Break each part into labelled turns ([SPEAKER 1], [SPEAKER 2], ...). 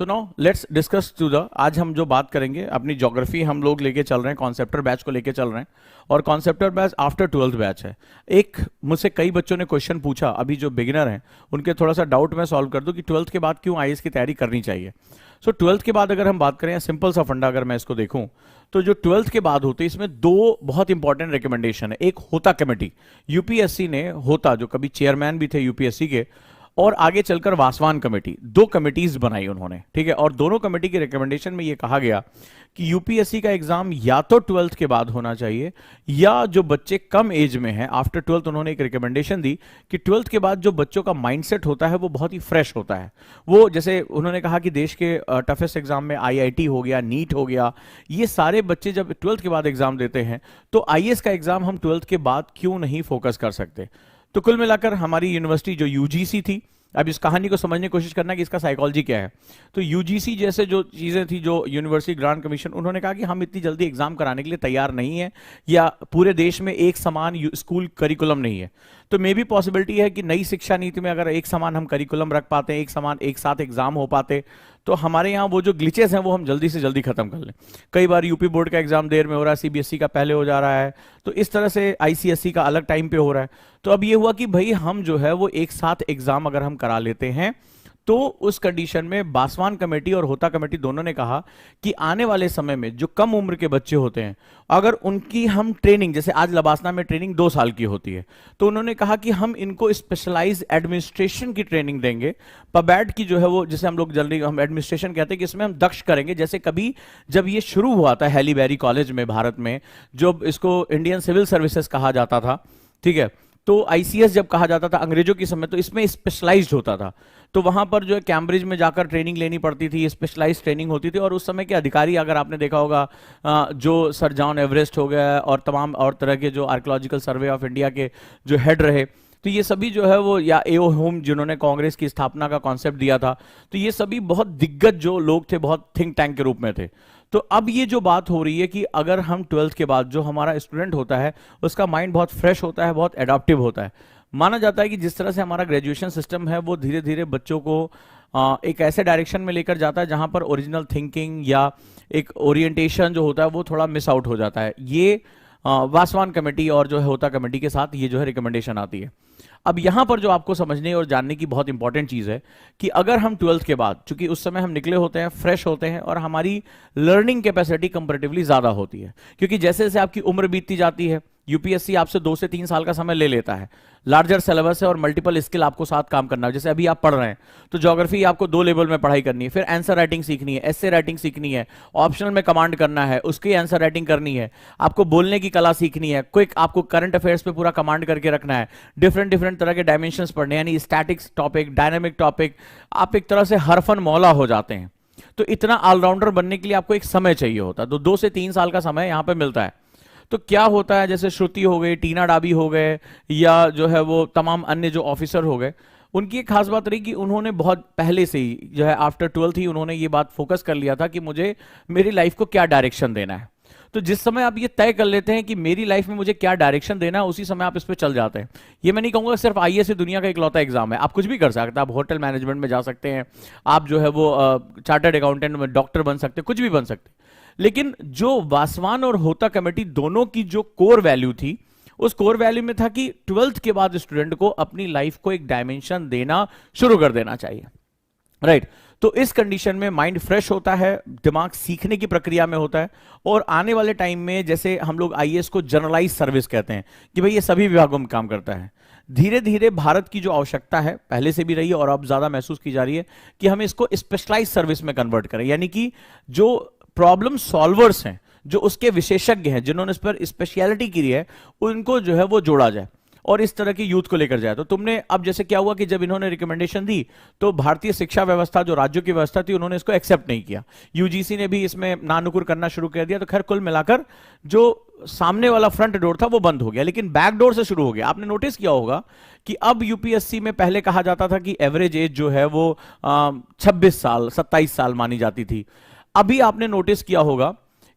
[SPEAKER 1] So now let's discuss to the, आज हम जो बात करेंगे अपनी ज्योग्राफी हम लोग लेके चल रहे हैं, कॉन्सेप्टर बैच को लेके चल रहे हैं और कॉन्सेप्टर बैच आफ्टर 12th बैच है। एक मुझसे कई बच्चों ने क्वेश्चन पूछा, अभी जो बिगिनर हैं उनके थोड़ा सा डाउट मैं सॉल्व कर दूं कि 12th के बाद क्यों आईएएस की तैयारी करनी चाहिए। सो 12th के बाद अगर हम बात करें, सिंपल सा फंडा अगर मैं इसको देखूं तो जो 12th के बाद होते हैं इसमें दो बहुत इंपॉर्टेंट रिकमेंडेशन है। एक होता कमेटी, यूपीएससी ने होता जो कभी चेयरमैन भी थे यूपीएससी के, और आगे चलकर वासवान कमेटी, दो कमेटीज बनाई उन्होंने, ठीक है। और दोनों कमेटी के रिकमेंडेशन में यह कहा गया कि यूपीएससी का एग्जाम या तो 12th के बाद होना चाहिए या जो बच्चे कम एज में हैं आफ्टर 12th, उन्होंने एक रिकमेंडेशन दी कि 12th के बाद जो बच्चों का माइंडसेट होता है वो बहुत ही फ्रेश होता है। वो जैसे उन्होंने कहा कि देश के टफेस्ट एग्जाम में आईआईटी हो गया, नीट हो गया, ये सारे बच्चे जब 12th के बाद एग्जाम देते हैं तो आईएएस का एग्जाम हम 12th के बाद क्यों नहीं फोकस कर सकते। तो कुल मिलाकर हमारी यूनिवर्सिटी जो यूजीसी थी, अब इस कहानी को समझने की कोशिश करना कि इसका साइकोलॉजी क्या है। तो यूजीसी जैसे जो चीजें थी, जो यूनिवर्सिटी ग्रांट कमीशन, उन्होंने कहा कि हम इतनी जल्दी एग्जाम कराने के लिए तैयार नहीं है, या पूरे देश में एक समान स्कूल करिकुलम नहीं है। तो मे भी पॉसिबिलिटी है कि नई शिक्षा नीति में अगर एक समान हम करिकुलम रख पाते हैं, एक समान एक साथ एग्जाम हो पाते, तो हमारे यहाँ वो जो ग्लिचेस हैं वो हम जल्दी से जल्दी खत्म कर लें। कई बार यूपी बोर्ड का एग्जाम देर में हो रहा है, सीबीएसई का पहले हो जा रहा है, तो इस तरह से आईसीएसई का अलग टाइम पे हो रहा है। तो अब ये हुआ कि भाई हम जो है वो एक साथ एग्जाम अगर हम करा लेते हैं तो उस कंडीशन में बासवान कमेटी और होता कमेटी दोनों ने कहा कि आने वाले समय में जो कम उम्र के बच्चे होते हैं, अगर उनकी हम ट्रेनिंग, जैसे आज लबासना में ट्रेनिंग 2 साल की होती है, तो उन्होंने कहा कि हम इनको स्पेशलाइज एडमिनिस्ट्रेशन की ट्रेनिंग देंगे। पबैट की जो है वो, जैसे हम लोग जल्दी हम एडमिनिस्ट्रेशन कहते हैं, कि इसमें हम दक्ष करेंगे। जैसे कभी जब ये शुरू हुआ था हैली बेरी कॉलेज में भारत में, जो इसको इंडियन सिविल सर्विसेज कहा जाता था, ठीक है, तो आईसीएस जब कहा जाता था अंग्रेजों के समय, तो इसमें स्पेशलाइज्ड होता था। तो वहां पर जो है कैम्ब्रिज में जाकर ट्रेनिंग लेनी पड़ती थी, स्पेशलाइज्ड ट्रेनिंग होती थी। और उस समय के अधिकारी, अगर आपने देखा होगा, जो सर जॉन एवरेस्ट हो गया और तमाम और तरह के जो आर्कियोलॉजिकल सर्वे ऑफ इंडिया के जो हेड रहे, तो ये सभी जो है वो, या एओ होम जिन्होंने कांग्रेस की स्थापना का कॉन्सेप्ट दिया था, तो ये सभी बहुत दिग्गज जो लोग थे, बहुत थिंक टैंक के रूप में थे। तो अब ये जो बात हो रही है कि अगर हम 12th के बाद जो हमारा स्टूडेंट होता है उसका माइंड बहुत फ्रेश होता है, बहुत एडाप्टिव होता है। माना जाता है कि जिस तरह से हमारा ग्रेजुएशन सिस्टम है वो धीरे धीरे बच्चों को एक ऐसे डायरेक्शन में लेकर जाता है जहां पर ओरिजिनल थिंकिंग या एक ओरिएंटेशन जो होता है वो थोड़ा मिस आउट हो जाता है। ये वासवान कमेटी और जो है होता कमेटी के साथ ये जो है रिकमेंडेशन आती है। अब यहां पर जो आपको समझने और जानने की बहुत इंपॉर्टेंट चीज है कि अगर हम 12th के बाद, चूंकि उस समय हम निकले होते हैं, फ्रेश होते हैं और हमारी लर्निंग कैपेसिटी कंपैरेटिवली ज्यादा होती है, क्योंकि जैसे जैसे आपकी उम्र बीतती जाती है, यूपीएससी आपसे 2 से 3 साल का समय ले लेता है, लार्जर सिलेबस है और मल्टीपल स्किल आपको साथ काम करना है। जैसे अभी आप पढ़ रहे हैं तो ज्योग्राफी आपको 2 लेवल में पढ़ाई करनी है, फिर आंसर राइटिंग सीखनी है, एस्से राइटिंग सीखनी है, ऑप्शनल में कमांड करना है, उसकी आंसर राइटिंग करनी है, आपको बोलने की कला सीखनी है, क्विक आपको करंट अफेयर्स पे पूरा कमांड करके रखना है, डिफरेंट डिफरेंट तरह के डायमेंशंस पढ़ने, यानी स्टैटिक्स टॉपिक, डायनामिक टॉपिक, आप एक तरह से हरफन मौला हो जाते हैं। तो इतना ऑलराउंडर बनने के लिए आपको एक समय चाहिए होता है, तो 2 से 3 साल का समय यहां पर मिलता है। तो क्या होता है, जैसे श्रुति हो गई, टीना डाबी हो गए, या जो है वो तमाम अन्य जो ऑफिसर हो गए, उनकी एक खास बात रही कि उन्होंने बहुत पहले से ही जो है आफ्टर 12th ही उन्होंने ये बात फोकस कर लिया था कि मुझे मेरी लाइफ को क्या डायरेक्शन देना है। तो जिस समय आप ये तय कर लेते हैं कि मेरी लाइफ में मुझे क्या डायरेक्शन देना है, उसी समय आप इस पर चल जाते हैं। ये मैं नहीं कहूंगा सिर्फ आईएएस दुनिया का इकलौता एग्जाम है, आप कुछ भी कर सकते हैं। आप होटल मैनेजमेंट में जा सकते हैं, आप जो है वो चार्टर्ड अकाउंटेंट में डॉक्टर बन सकते हैं, कुछ भी बन सकते हैं। लेकिन जो वासवान और होता कमेटी दोनों की जो कोर वैल्यू थी, उस कोर वैल्यू में था कि 12th के बाद स्टूडेंट को अपनी लाइफ को एक डायमेंशन देना शुरू कर देना चाहिए, राइट। तो इस कंडीशन में माइंड फ्रेश होता है, दिमाग सीखने की प्रक्रिया में होता है, और आने वाले टाइम में जैसे हम लोग आईएएस को जनरलाइज सर्विस कहते हैं कि भाई ये सभी विभागों में काम करता है। धीरे धीरे भारत की जो आवश्यकता है, पहले से भी रही है और अब ज्यादा महसूस की जा रही है, कि हम इसको स्पेशलाइज सर्विस में कन्वर्ट करें, यानी कि जो प्रॉब्लम सॉल्वर्स हैं, जो उसके विशेषज्ञ हैं, जिन्होंने इस पर स्पेशलिटी की है, उनको जो है वो जोड़ा जाए और इस तरह की यूथ को लेकर जाए। तो तुमने अब जैसे क्या हुआ कि जब इन्होंने रिकमेंडेशन दी तो भारतीय शिक्षा व्यवस्था, जो राज्यों की व्यवस्था थी, उन्होंने इसको एक्सेप्ट नहीं किया। यूजीसी ने भी इसमें नानुकुर करना शुरू कर दिया। तो खैर कुल मिलाकर जो सामने वाला फ्रंट डोर था वो बंद हो गया, लेकिन बैक डोर से शुरू हो गया। आपने नोटिस किया होगा कि अब यूपीएससी में पहले कहा जाता था कि एवरेज एज जो है वो 26 साल 27 साल मानी जाती थी। अभी आपने नोटिस किया होगा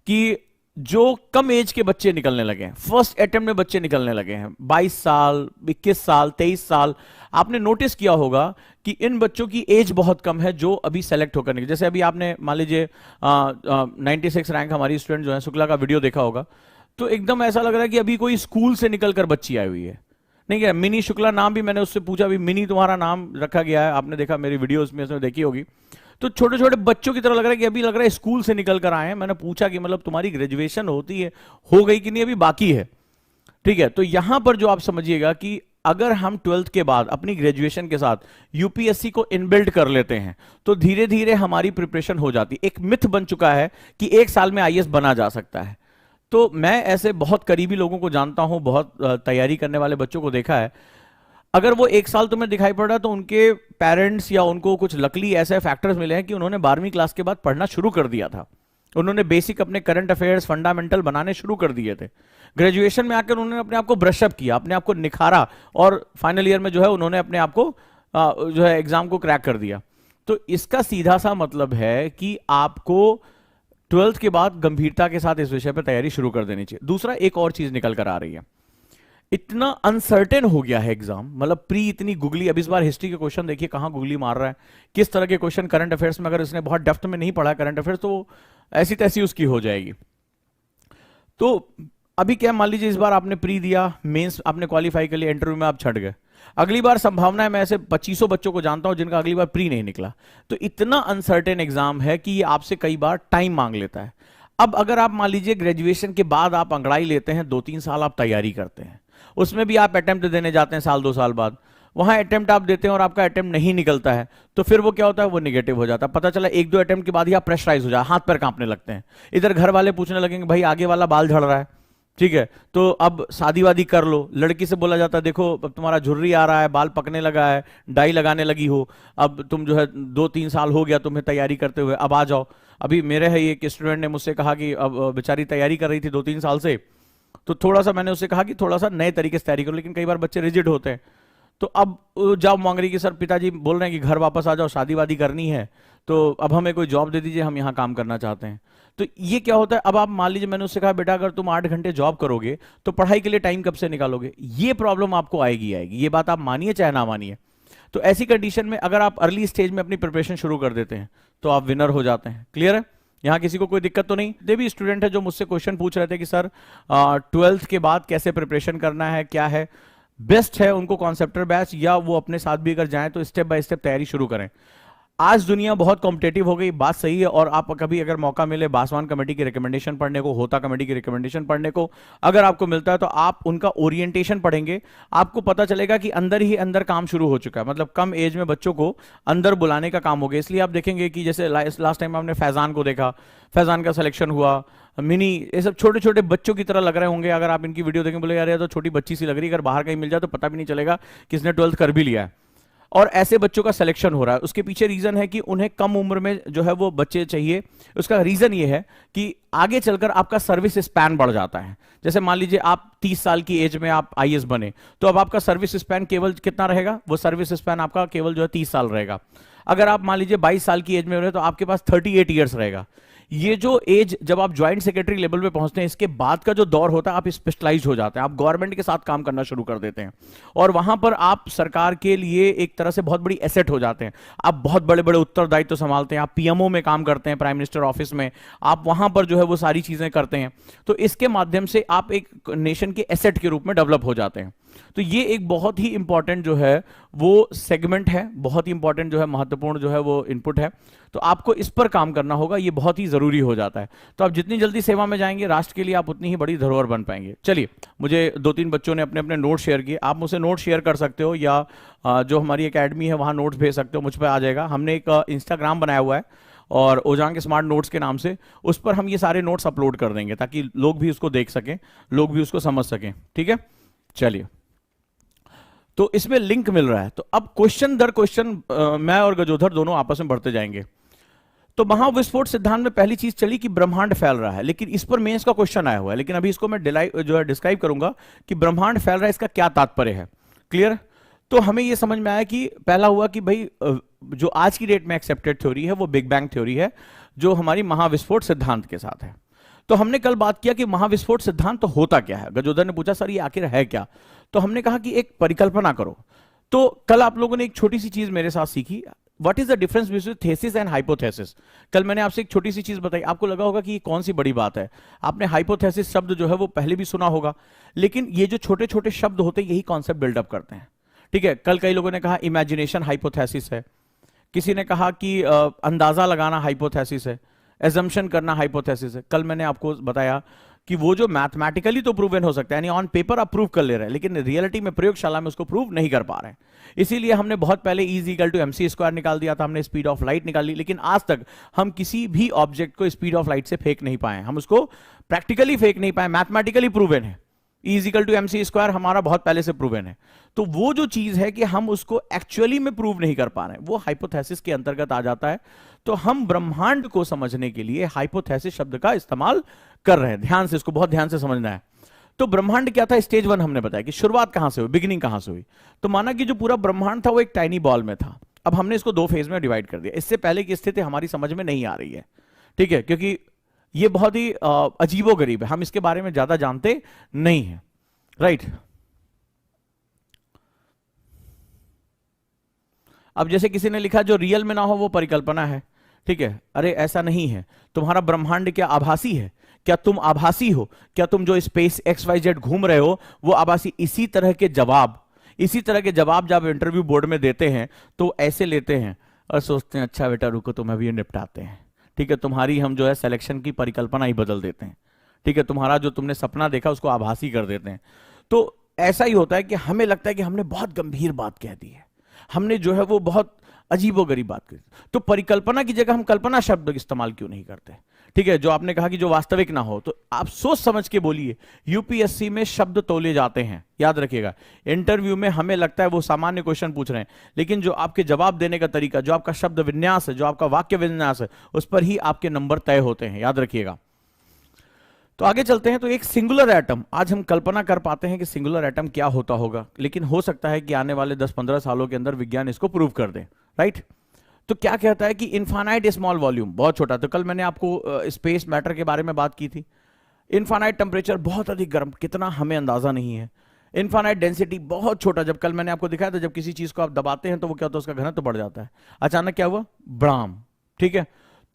[SPEAKER 1] कि जो कम एज के बच्चे निकलने लगे हैं, फर्स्ट अटेम्प्ट में बच्चे निकलने लगे हैं, 22 साल, 21 साल, 23 साल, आपने नोटिस किया होगा कि इन बच्चों की एज बहुत कम है जो अभी सेलेक्ट होकर निकले। जैसे अभी आपने मान लीजिए 96 रैंक हमारी स्टूडेंट जो है शुक्ला का वीडियो देखा होगा, तो एकदम ऐसा लग रहा है कि अभी कोई स्कूल से निकलकर बच्ची आई हुई है। नहीं क्या, मिनी शुक्ला नाम भी मैंने उससे पूछा, अभी मिनी तुम्हारा नाम रखा गया है, आपने देखा मेरी वीडियोस में उसने देखी होगी। तो छोटे छोटे बच्चों की तरह लग रहा है कि अभी लग रहा है स्कूल से निकल कर आए हैं। मैंने पूछा कि मतलब तुम्हारी ग्रेजुएशन होती है, हो गई कि नहीं, अभी बाकी है। ठीक है, तो यहां पर जो आप समझिएगा कि अगर हम 12th के बाद अपनी ग्रेजुएशन के साथ यूपीएससी को इनबिल्ड कर लेते हैं तो धीरे धीरे हमारी प्रिपरेशन हो जाती है। एक मिथ बन चुका है कि एक साल में आईएएस बना जा सकता है। तो मैं ऐसे बहुत करीबी लोगों को जानता हूं, बहुत तैयारी करने वाले बच्चों को देखा है, अगर वो एक साल तुम्हें दिखाई पड़ रहा है तो उनके पेरेंट्स या उनको कुछ लकली ऐसे फैक्टर्स मिले हैं कि उन्होंने 12वीं क्लास के बाद पढ़ना शुरू कर दिया था, उन्होंने बेसिक अपने करंट अफेयर्स फंडामेंटल बनाने शुरू कर दिए थे, ग्रेजुएशन में आकर उन्होंने अपने आप को ब्रशअप किया, अपने आप को निखारा, और फाइनल ईयर में जो है उन्होंने अपने आप को जो है एग्जाम को क्रैक कर दिया। तो इसका सीधा सा मतलब है कि आपको 12th के बाद गंभीरता के साथ इस विषय पर तैयारी शुरू कर देनी चाहिए। दूसरा, एक और चीज निकल कर आ रही है, इतना अनसर्टेन हो गया है एग्जाम, मतलब प्री इतनी गुगली। अब इस बार हिस्ट्री के क्वेश्चन देखिए कहां गुगली मार रहा है, किस तरह के क्वेश्चन। करंट अफेयर्स में अगर इसने बहुत डेप्थ में नहीं पढ़ा करंट अफेयर्स तो ऐसी तैसी उसकी हो जाएगी। तो अभी क्या, मान लीजिए इस बार आपने प्री दिया, मेंस आपने क्वालिफाई कर लिया, इंटरव्यू में आप छट गए, अगली बार संभावना है, मैं ऐसे 2500 बच्चों को जानता हूं जिनका अगली बार प्री नहीं निकला। तो इतना अनसर्टेन एग्जाम है कि ये आपसे कई बार टाइम मांग लेता है। अब अगर आप मान लीजिए ग्रेजुएशन के बाद आप अंगड़ाई लेते हैं, 2-3 साल आप तैयारी करते हैं, उसमें भी आप अटेम्प्ट देने जाते हैं साल 2 साल बाद, वहां अटेम्प्ट आप देते हैं और आपका अटेम्प्ट नहीं निकलता है, तो फिर वो क्या होता है, वो निगेटिव हो जाता है। पता चला 1-2 अटेम्प्ट के बाद ही आप प्रेशराइज हो जाए, हाथ पैर कांपने लगते हैं, इधर घर वाले पूछने लगेंगे भाई आगे वाला बाल झड़ रहा है, ठीक है, तो अब शादी वादी कर लो। लड़की से बोला जाता है देखो अब तुम्हारा झुर्री आ रहा है, बाल पकने लगा है, डाई लगाने लगी हो, अब तुम जो है 2-3 साल हो गया तुम्हें तैयारी करते हुए, अब आ जाओ। अभी मेरे है एक स्टूडेंट ने मुझसे कहा कि अब बेचारी तैयारी कर रही थी 2-3 साल से, तो थोड़ा सा मैंने उससे कहा कि थोड़ा सा नए तरीके से तैयारी करो, लेकिन कई बार बच्चे रिजिड होते हैं। तो अब जॉब मांग रही कि सर पिताजी बोल रहे हैं कि घर वापस आ जाओ, शादी वादी करनी है, तो अब हमें कोई जॉब दे दीजिए, हम यहाँ काम करना चाहते हैं। तो ये क्या होता है, अब आप मान लीजिए मैंने उससे कहा बेटा अगर तुम 8 घंटे जॉब करोगे तो पढ़ाई के लिए टाइम कब से निकालोगे, ये प्रॉब्लम आपको आएगी आएगी, ये बात आप मानिए चाहे ना मानिए। तो ऐसी कंडीशन में अगर आप अर्ली स्टेज में अपनी प्रिपरेशन शुरू कर देते हैं तो आप विनर हो जाते हैं। क्लियर है, यहां किसी को कोई दिक्कत तो नहीं। ये भी स्टूडेंट है जो मुझसे क्वेश्चन पूछ रहे थे कि सर 12th के बाद कैसे प्रिपरेशन करना है, क्या है बेस्ट है उनको, कॉन्सेप्टर बैच या वो अपने साथ भी अगर जाएं तो स्टेप बाय स्टेप तैयारी शुरू करें। आज दुनिया बहुत कॉम्पिटेटिव हो गई, बात सही है, और आप कभी अगर मौका मिले बासवान कमेटी की रिकमेंडेशन पढ़ने को, होता कमेटी की रिकमेंडेशन पढ़ने को अगर आपको मिलता है तो आप उनका ओरिएंटेशन पढ़ेंगे, आपको पता चलेगा कि अंदर ही अंदर काम शुरू हो चुका है, मतलब कम एज में बच्चों को अंदर बुलाने का काम हो गया। इसलिए आप देखेंगे कि जैसे लास्ट टाइम आपने फैजान को देखा, फैजान का सिलेक्शन हुआ, मिनी, ये सब छोटे छोटे बच्चों की तरह लग रहे होंगे। अगर आप इनकी वीडियो देखें बोले यार ये तो छोटी बच्ची सी लग रही है, अगर बाहर कहीं मिल जाए तो पता भी नहीं चलेगा किसने 12th कर भी लिया है। और ऐसे बच्चों का सिलेक्शन हो रहा है, उसके पीछे रीजन है कि उन्हें कम उम्र में जो है वो बच्चे चाहिए। उसका रीजन ये है कि आगे चलकर आपका सर्विस स्पैन बढ़ जाता है। जैसे मान लीजिए आप 30 साल की एज में आप आईएएस बने, तो अब आपका सर्विस स्पैन केवल कितना रहेगा, वो सर्विस स्पैन आपका केवल जो है 30 साल रहेगा। अगर आप मान लीजिए 22 साल की एज में रहे तो आपके पास 38 ईयर्स रहेगा। ये जो एज जब आप ज्वाइंट सेक्रेटरी लेवल पे पहुंचते हैं, इसके बाद का जो दौर होता है आप स्पेशलाइज हो जाते हैं, आप गवर्नमेंट के साथ काम करना शुरू कर देते हैं, और वहां पर आप सरकार के लिए एक तरह से बहुत बड़ी एसेट हो जाते हैं। आप बहुत बड़े बड़े उत्तरदायित्व संभालते हैं, आप पीएमओ में काम करते हैं, प्राइम मिनिस्टर ऑफिस में, आप वहां पर जो है वो सारी चीजें करते हैं। तो इसके माध्यम से आप एक नेशन के एसेट के रूप में डेवलप हो जाते हैं। तो ये एक बहुत ही इंपॉर्टेंट जो है वो सेगमेंट है, बहुत ही इंपॉर्टेंट जो है महत्वपूर्ण जो है वो इनपुट है। तो आपको इस पर काम करना होगा, ये बहुत ही जरूरी हो जाता है। तो आप जितनी जल्दी सेवा में जाएंगे राष्ट्र के लिए, आप उतनी ही बड़ी धरोहर बन पाएंगे। चलिए, मुझे 2-3 बच्चों ने अपने अपने नोट शेयर किए, आप मुझसे नोट शेयर कर सकते हो या जो हमारी एकेडमी है वहां नोट्स भेज सकते हो, मुझ पर आ जाएगा। हमने एक इंस्टाग्राम बनाया हुआ है और ओजांग स्मार्ट नोट्स के नाम से, उस पर हम ये सारे नोट्स अपलोड कर देंगे ताकि लोग भी उसको देख सकें, लोग भी उसको समझ सकें। ठीक है, चलिए, तो इसमें लिंक मिल रहा है। तो अब क्वेश्चन दर क्वेश्चन मैं और गजोधर दोनों आपस में बढ़ते जाएंगे। तो महाविस्फोट सिद्धांत में पहली चीज चली कि ब्रह्मांड फैल रहा है, लेकिन इस पर मेंस का क्वेश्चन आया हुआ है, लेकिन अभी इसको मैं जो है डिस्क्राइब करूंगा कि ब्रह्मांड फैल रहा है इसका क्या तात्पर्य है। क्लियर? तो हमें यह समझ में आया कि पहला हुआ कि भाई जो आज की डेट में एक्सेप्टेड थ्योरी है वो बिग बैंग थ्योरी है, जो हमारी महाविस्फोट सिद्धांत के साथ है। तो हमने कल बात किया कि महाविस्फोट सिद्धांत तो होता क्या है। गजोदर ने पूछा सर ये आखिर है क्या, तो हमने कहा कि एक परिकल्पना करो। तो कल आप लोगों ने एक छोटी सी चीज मेरे साथ सीखी, what is the difference between thesis and hypothesis. कल मैंने आपसे एक छोटी सी चीज बताई, आपको लगा होगा कि ये कौन सी बड़ी बात है। आपने हाइपोथेसिस शब्द जो है वो पहले भी सुना होगा, लेकिन ये जो छोटे छोटे शब्द होते हैं यही कॉन्सेप्ट बिल्डअप करते हैं। ठीक है, कल कई लोगों ने कहा इमेजिनेशन हाइपोथेसिस है, किसी ने कहा कि अंदाजा लगाना हाइपोथेसिस है, एजम्पशन करना हाइपोथेसिस है। कल मैंने आपको बताया कि वो जो मैथमेटिकली तो प्रूवन हो सकता है, यानी ऑन पेपर आप प्रूव कर ले रहे हैं, लेकिन रियलिटी में प्रयोगशाला में उसको प्रूव नहीं कर पा रहे हैं। इसीलिए हमने बहुत पहले E = mc² निकाल दिया था, हमने स्पीड ऑफ लाइट निकाल ली, लेकिन आज तक हम किसी भी ऑब्जेक्ट को स्पीड ऑफ लाइट से फेंक नहीं पाए, हम उसको प्रैक्टिकली फेंक नहीं पाए, मैथमेटिकली प्रूवन है। E = mc² हमारा बहुत पहले से प्रूवन है। तो वो जो चीज है कि हम उसको एक्चुअली में प्रूव नहीं कर पा रहे हैं, वो हाइपोथेसिस के अंतर्गत आ जाता है। तो हम ब्रह्मांड को समझने के लिए हाइपोथेसिस शब्द का इस्तेमाल कर रहे हैं। ध्यान से, इसको बहुत ध्यान से समझना है। तो ब्रह्मांड क्या था, स्टेज 1 हमने बताया कि शुरुआत कहां से हुई, बिगिनिंग कहां से हुई। तो माना कि जो पूरा ब्रह्मांड था वो एक टाइनी बॉल में था। अब हमने इसको 2 फेज में डिवाइड कर दिया। इससे पहले की स्थिति हमारी समझ में नहीं आ रही है, ठीक है, क्योंकि ये बहुत ही अजीबोगरीब है, हम इसके बारे में ज्यादा जानते नहीं है, राइट। अब जैसे किसी ने लिखा जो रियल में ना हो वो परिकल्पना है, ठीक है। अरे ऐसा नहीं है, तुम्हारा ब्रह्मांड क्या आभासी है? क्या तुम आभासी हो? क्या तुम जो स्पेस XYZ घूम रहे हो वो आभासी? इसी तरह के जवाब जब इंटरव्यू बोर्ड में देते हैं तो ऐसे लेते हैं और सोचते हैं अच्छा बेटा रुको तुम अभी ये निपटाते हैं, ठीक है, तुम्हारी हम जो है सिलेक्शन की परिकल्पना ही बदल देते हैं, ठीक है, तुम्हारा जो तुमने सपना देखा उसको आभासी कर देते हैं। तो ऐसा ही होता है कि हमें लगता है कि हमने बहुत गंभीर बात कह दी है, हमने जो है वो बहुत अजीबोगरीब बात करी। तो परिकल्पना की जगह हम कल्पना शब्द इस्तेमाल क्यों नहीं करते, ठीक है। जो आपने कहा कि जो वास्तविक ना हो, तो आप सोच समझ के बोलिए। यूपीएससी में शब्द तोले जाते हैं, याद रखिएगा। इंटरव्यू में हमें लगता है वो सामान्य क्वेश्चन पूछ रहे हैं, लेकिन जो आपके जवाब देने का तरीका, जो आपका शब्द विन्यास है, जो आपका वाक्य विन्यास है, उस पर ही आपके नंबर तय होते हैं, याद रखिएगा। तो आगे चलते हैं। तो एक सिंगुलर एटम, आज हम कल्पना कर पाते हैं कि सिंगुलर एटम क्या होता होगा, लेकिन हो सकता है कि आने वाले 10-15 सालों के अंदर विज्ञान इसको प्रूव कर दे, राइट। तो क्या कहता है कि इनफाइनाइट स्मॉल वॉल्यूम, बहुत छोटा। तो कल मैंने आपको स्पेस मैटर के बारे में बात की थी। इनफाइनाइट टेम्परेचर, बहुत अधिक गर्म, कितना हमें अंदाजा नहीं है। इनफाइनाइट डेंसिटी, बहुत छोटा। जब कल मैंने आपको दिखाया था, जब किसी चीज को आप दबाते हैं तो वो क्या होता है, उसका घनत्व बढ़ जाता है। अचानक क्या हुआ, ब्राम, ठीक है।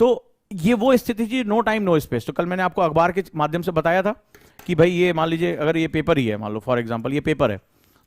[SPEAKER 1] तो ये वो स्थिति थी, नो टाइम नो स्पेस। तो कल मैंने आपको अखबार के माध्यम से बताया था कि भाई ये मान लीजिए अगर ये पेपर ही है, मान लो फॉर एग्जांपल ये पेपर है,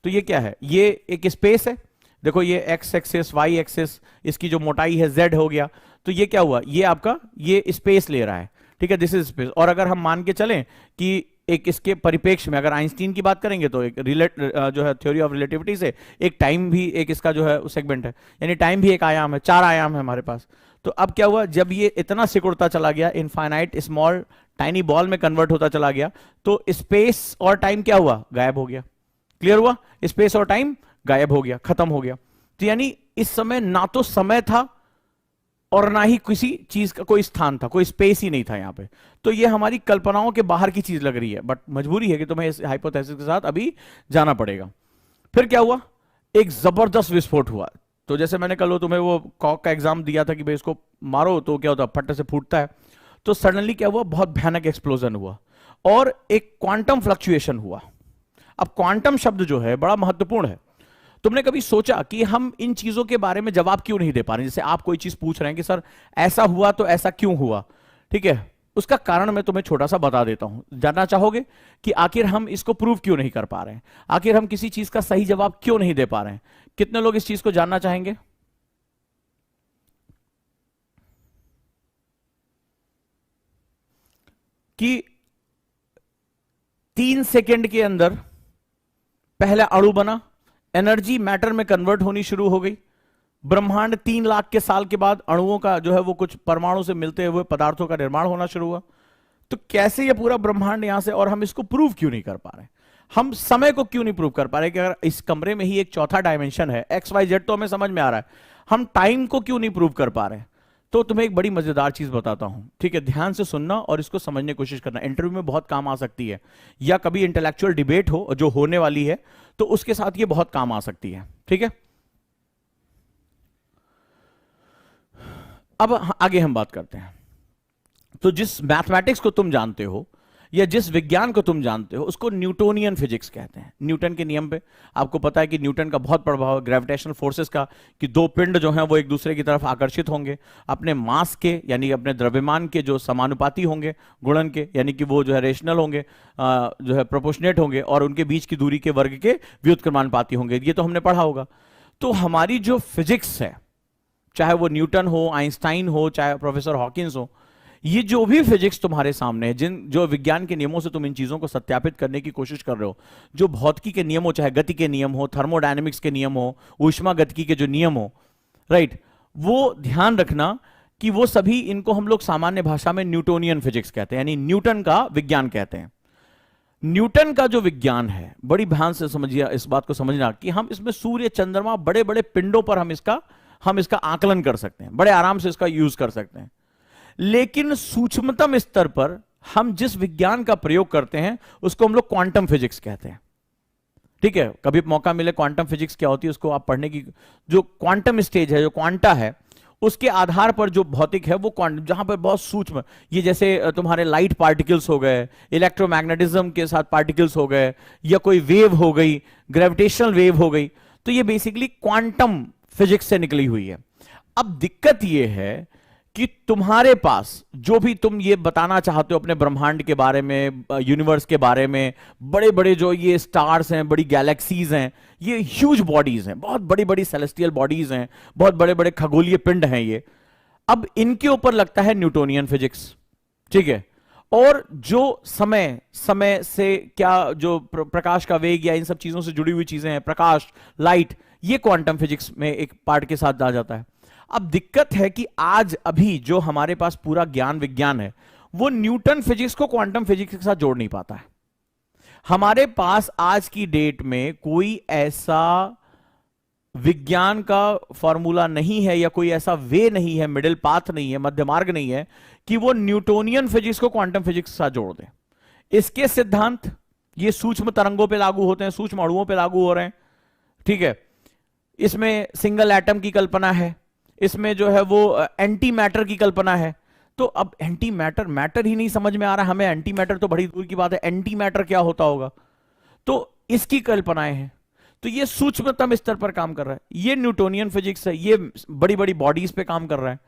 [SPEAKER 1] तो ये क्या है, ये एक स्पेस है। देखो ये एक्स एक्सिस, वाई एक्सिस, इसकी जो मोटाई है z हो गया। तो ये क्या हुआ, ये आपका ये स्पेस ले रहा है, ठीक है, दिस इज स्पेस। और अगर हम मान के चलें कि एक इसके परिप्रेक्ष्य में अगर आइंस्टीन की बात करेंगे तो एक जो है थ्योरी ऑफ रिलेटिविटी से एक टाइम भी एक इसका जो है सेगमेंट है, यानी टाइम भी एक आयाम है, 4 आयाम है हमारे पास। तो अब क्या हुआ, जब ये इतना सिकुड़ता चला गया, इनफाइनाइट स्मॉल टाइनी बॉल में कन्वर्ट होता चला गया, तो स्पेस और टाइम क्या हुआ, गायब हो गया। क्लियर हुआ, स्पेस और टाइम गायब हो गया, खत्म हो गया। तो यानी इस समय ना तो समय था और ना ही किसी चीज का कोई स्थान था, कोई स्पेस ही नहीं था यहां पे। तो ये हमारी कल्पनाओं के बाहर की चीज लग रही है, बट मजबूरी है कि तुम्हें इस हाइपोथेसिस के साथ अभी जाना पड़ेगा। फिर क्या हुआ, एक जबरदस्त विस्फोट हुआ। तो जैसे मैंने कल तुम्हें वो कॉक का एग्जाम दिया था कि भाई इसको मारो तो क्या होता है, फट से फूटता है। तो सडनली क्या हुआ, बहुत भयानक एक्सप्लोजन हुआ और एक क्वांटम फ्लक्चुएशन हुआ। अब क्वांटम शब्द जो है बड़ा महत्वपूर्ण है। तुमने कभी सोचा कि हम इन चीजों के बारे में जवाब क्यों नहीं दे पा रहे? जैसे आप कोई चीज पूछ रहे हैं कि सर ऐसा हुआ तो ऐसा क्यों हुआ, ठीक है, उसका कारण मैं तुम्हें छोटा सा बता देता हूं। जानना चाहोगे कि आखिर हम इसको प्रूव क्यों नहीं कर पा रहे हैं, आखिर हम किसी चीज का सही जवाब क्यों नहीं दे पा रहे हैं? कितने लोग इस चीज को जानना चाहेंगे? कि 3 सेकेंड के अंदर पहला अणु बना, एनर्जी मैटर में कन्वर्ट होनी शुरू हो गई। ब्रह्मांड 3 लाख के साल के बाद अणुओं का जो है वो कुछ परमाणु से मिलते हुए पदार्थों का निर्माण होना शुरू हुआ। तो कैसे ये पूरा ब्रह्मांड यहां से, और हम इसको प्रूव क्यों नहीं कर पा रहे? हम समय को क्यों नहीं प्रूव कर पा रहे कि अगर इस कमरे में ही एक चौथा डायमेंशन है, XYZ तो हमें समझ में आ रहा है, हम टाइम को क्यों नहीं प्रूव कर पा रहे? तो तुम्हें एक बड़ी मजेदार चीज बताता हूं, ठीक है, ध्यान से सुनना और इसको समझने की कोशिश करना, इंटरव्यू में बहुत काम आ सकती है, या कभी इंटेलेक्चुअल डिबेट हो जो होने वाली है तो उसके साथ ये बहुत काम आ सकती है, ठीक है। अब आगे हम बात करते हैं। तो जिस मैथमेटिक्स को तुम जानते हो या जिस विज्ञान को तुम जानते हो उसको न्यूटोनियन फिजिक्स कहते हैं। न्यूटन के नियम पे आपको पता है कि न्यूटन का बहुत प्रभाव है ग्रेविटेशनल फोर्सेस का, कि दो पिंड जो हैं वो एक दूसरे की तरफ आकर्षित होंगे अपने मास के, यानी अपने द्रव्यमान के जो समानुपाती होंगे, गुणन के, यानी कि वो जो है रेशनल होंगे, जो है प्रोपोर्शनेट होंगे, और उनके बीच की दूरी के वर्ग के व्युत्क्रमानुपाती होंगे। ये तो हमने पढ़ा होगा। तो हमारी जो फिजिक्स है, चाहे वो न्यूटन हो, आइंस्टाइन हो, चाहे प्रोफेसर हॉकिंस हो, ये जो भी फिजिक्स तुम्हारे सामने है, जो विज्ञान के नियमों से तुम इन चीजों को सत्यापित करने की कोशिश कर रहे हो, जो भौतिकी के नियम हो, चाहे गति के नियम हो, थर्मोडायनेमिक्स के नियम हो, ऊष्मागतिकी के जो नियम हो, राइट, वो ध्यान रखना कि वो सभी, इनको हम लोग सामान्य भाषा में न्यूटोनियन फिजिक्स कहते हैं, यानी न्यूटन का विज्ञान कहते हैं। न्यूटन का जो विज्ञान है, बड़ी ध्यान से समझिए, इस बात को समझना कि हम इसमें सूर्य, चंद्रमा, बड़े बड़े पिंडों पर हम इसका आकलन कर सकते हैं, बड़े आराम से इसका यूज कर सकते हैं। लेकिन सूक्ष्मतम स्तर पर हम जिस विज्ञान का प्रयोग करते हैं उसको हम लोग क्वांटम फिजिक्स कहते हैं। ठीक है, कभी मौका मिले क्वांटम फिजिक्स क्या होती है उसको आप पढ़ने की। जो क्वांटम स्टेज है, जो क्वांटा है, उसके आधार पर जो भौतिक है वो क्वांटम, जहां पर बहुत सूक्ष्म, ये जैसे तुम्हारे लाइट पार्टिकल्स हो गए, इलेक्ट्रोमैग्नेटिज्म के साथ पार्टिकल्स हो गए, या कोई वेव हो गई, ग्रेविटेशनल वेव हो गई, तो ये बेसिकली क्वांटम फिजिक्स से निकली हुई है। अब दिक्कत ये है कि तुम्हारे पास जो भी तुम ये बताना चाहते हो अपने ब्रह्मांड के बारे में, यूनिवर्स के बारे में, बड़े बड़े जो ये स्टार्स हैं, बड़ी गैलेक्सीज हैं, ये ह्यूज बॉडीज हैं, बहुत बड़ी बड़ी सेलेस्टियल बॉडीज हैं, बहुत बड़े बड़े खगोलीय पिंड हैं ये। अब इनके ऊपर लगता है न्यूटोनियन फिजिक्स। ठीक है, और जो समय से क्या, जो प्रकाश का वेग या इन सब चीजों से जुड़ी हुई चीजें हैं, प्रकाश, लाइट, ये क्वांटम फिजिक्स में एक पार्ट के साथ आ जाता है। अब दिक्कत है कि आज अभी जो हमारे पास पूरा ज्ञान विज्ञान है वो न्यूटन फिजिक्स को क्वांटम फिजिक्स के साथ जोड़ नहीं पाता है। हमारे पास आज की डेट में कोई ऐसा विज्ञान का फॉर्मूला नहीं है, या कोई ऐसा वे नहीं है, मिडिल पाथ नहीं है, मध्य मार्ग नहीं है कि वो न्यूटोनियन फिजिक्स को क्वांटम फिजिक्स के साथ जोड़ दे। इसके सिद्धांत ये सूक्ष्म तरंगों पे लागू होते हैं, सूक्ष्म अणुओं पे लागू हो रहे हैं। ठीक है, इसमें सिंगल एटम की कल्पना है, इसमें जो है वो एंटी मैटर की कल्पना है। तो अब एंटी मैटर, मैटर ही नहीं समझ में आ रहा हमें, एंटी मैटर तो बड़ी दूर की बात है, एंटी मैटर क्या होता होगा, तो इसकी कल्पनाएं हैं। तो ये सूक्ष्मतम स्तर पर काम कर रहा है, ये न्यूटोनियन फिजिक्स है, ये बड़ी बड़ी बॉडीज पे काम कर रहा है।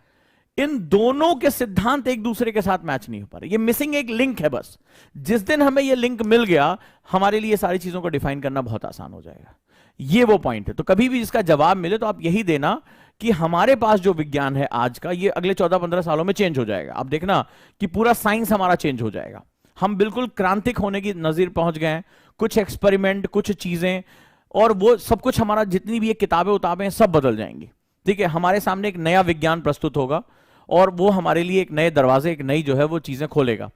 [SPEAKER 1] इन दोनों के सिद्धांत एक दूसरे के साथ मैच नहीं हो पा रहे, ये मिसिंग एक लिंक है बस। जिस दिन हमें ये लिंक मिल गया, हमारे लिए सारी चीजों को डिफाइन करना बहुत आसान हो जाएगा। ये वो पॉइंट है। तो कभी भी इसका जवाब मिले तो आप यही देना कि हमारे पास जो विज्ञान है आज का, ये अगले 14-15 सालों में चेंज हो जाएगा। आप देखना कि पूरा साइंस हमारा चेंज हो जाएगा। हम बिल्कुल क्रांतिक होने की नजीर पहुंच गए हैं। कुछ एक्सपेरिमेंट, कुछ चीजें, और वो सब कुछ हमारा, जितनी भी ये किताबें उताबें सब बदल जाएंगी। ठीक है, हमारे सामने एक नया विज्ञान प्रस्तुत होगा और वो हमारे लिए एक नए दरवाजे, एक नई जो है वो चीजें खोलेगा।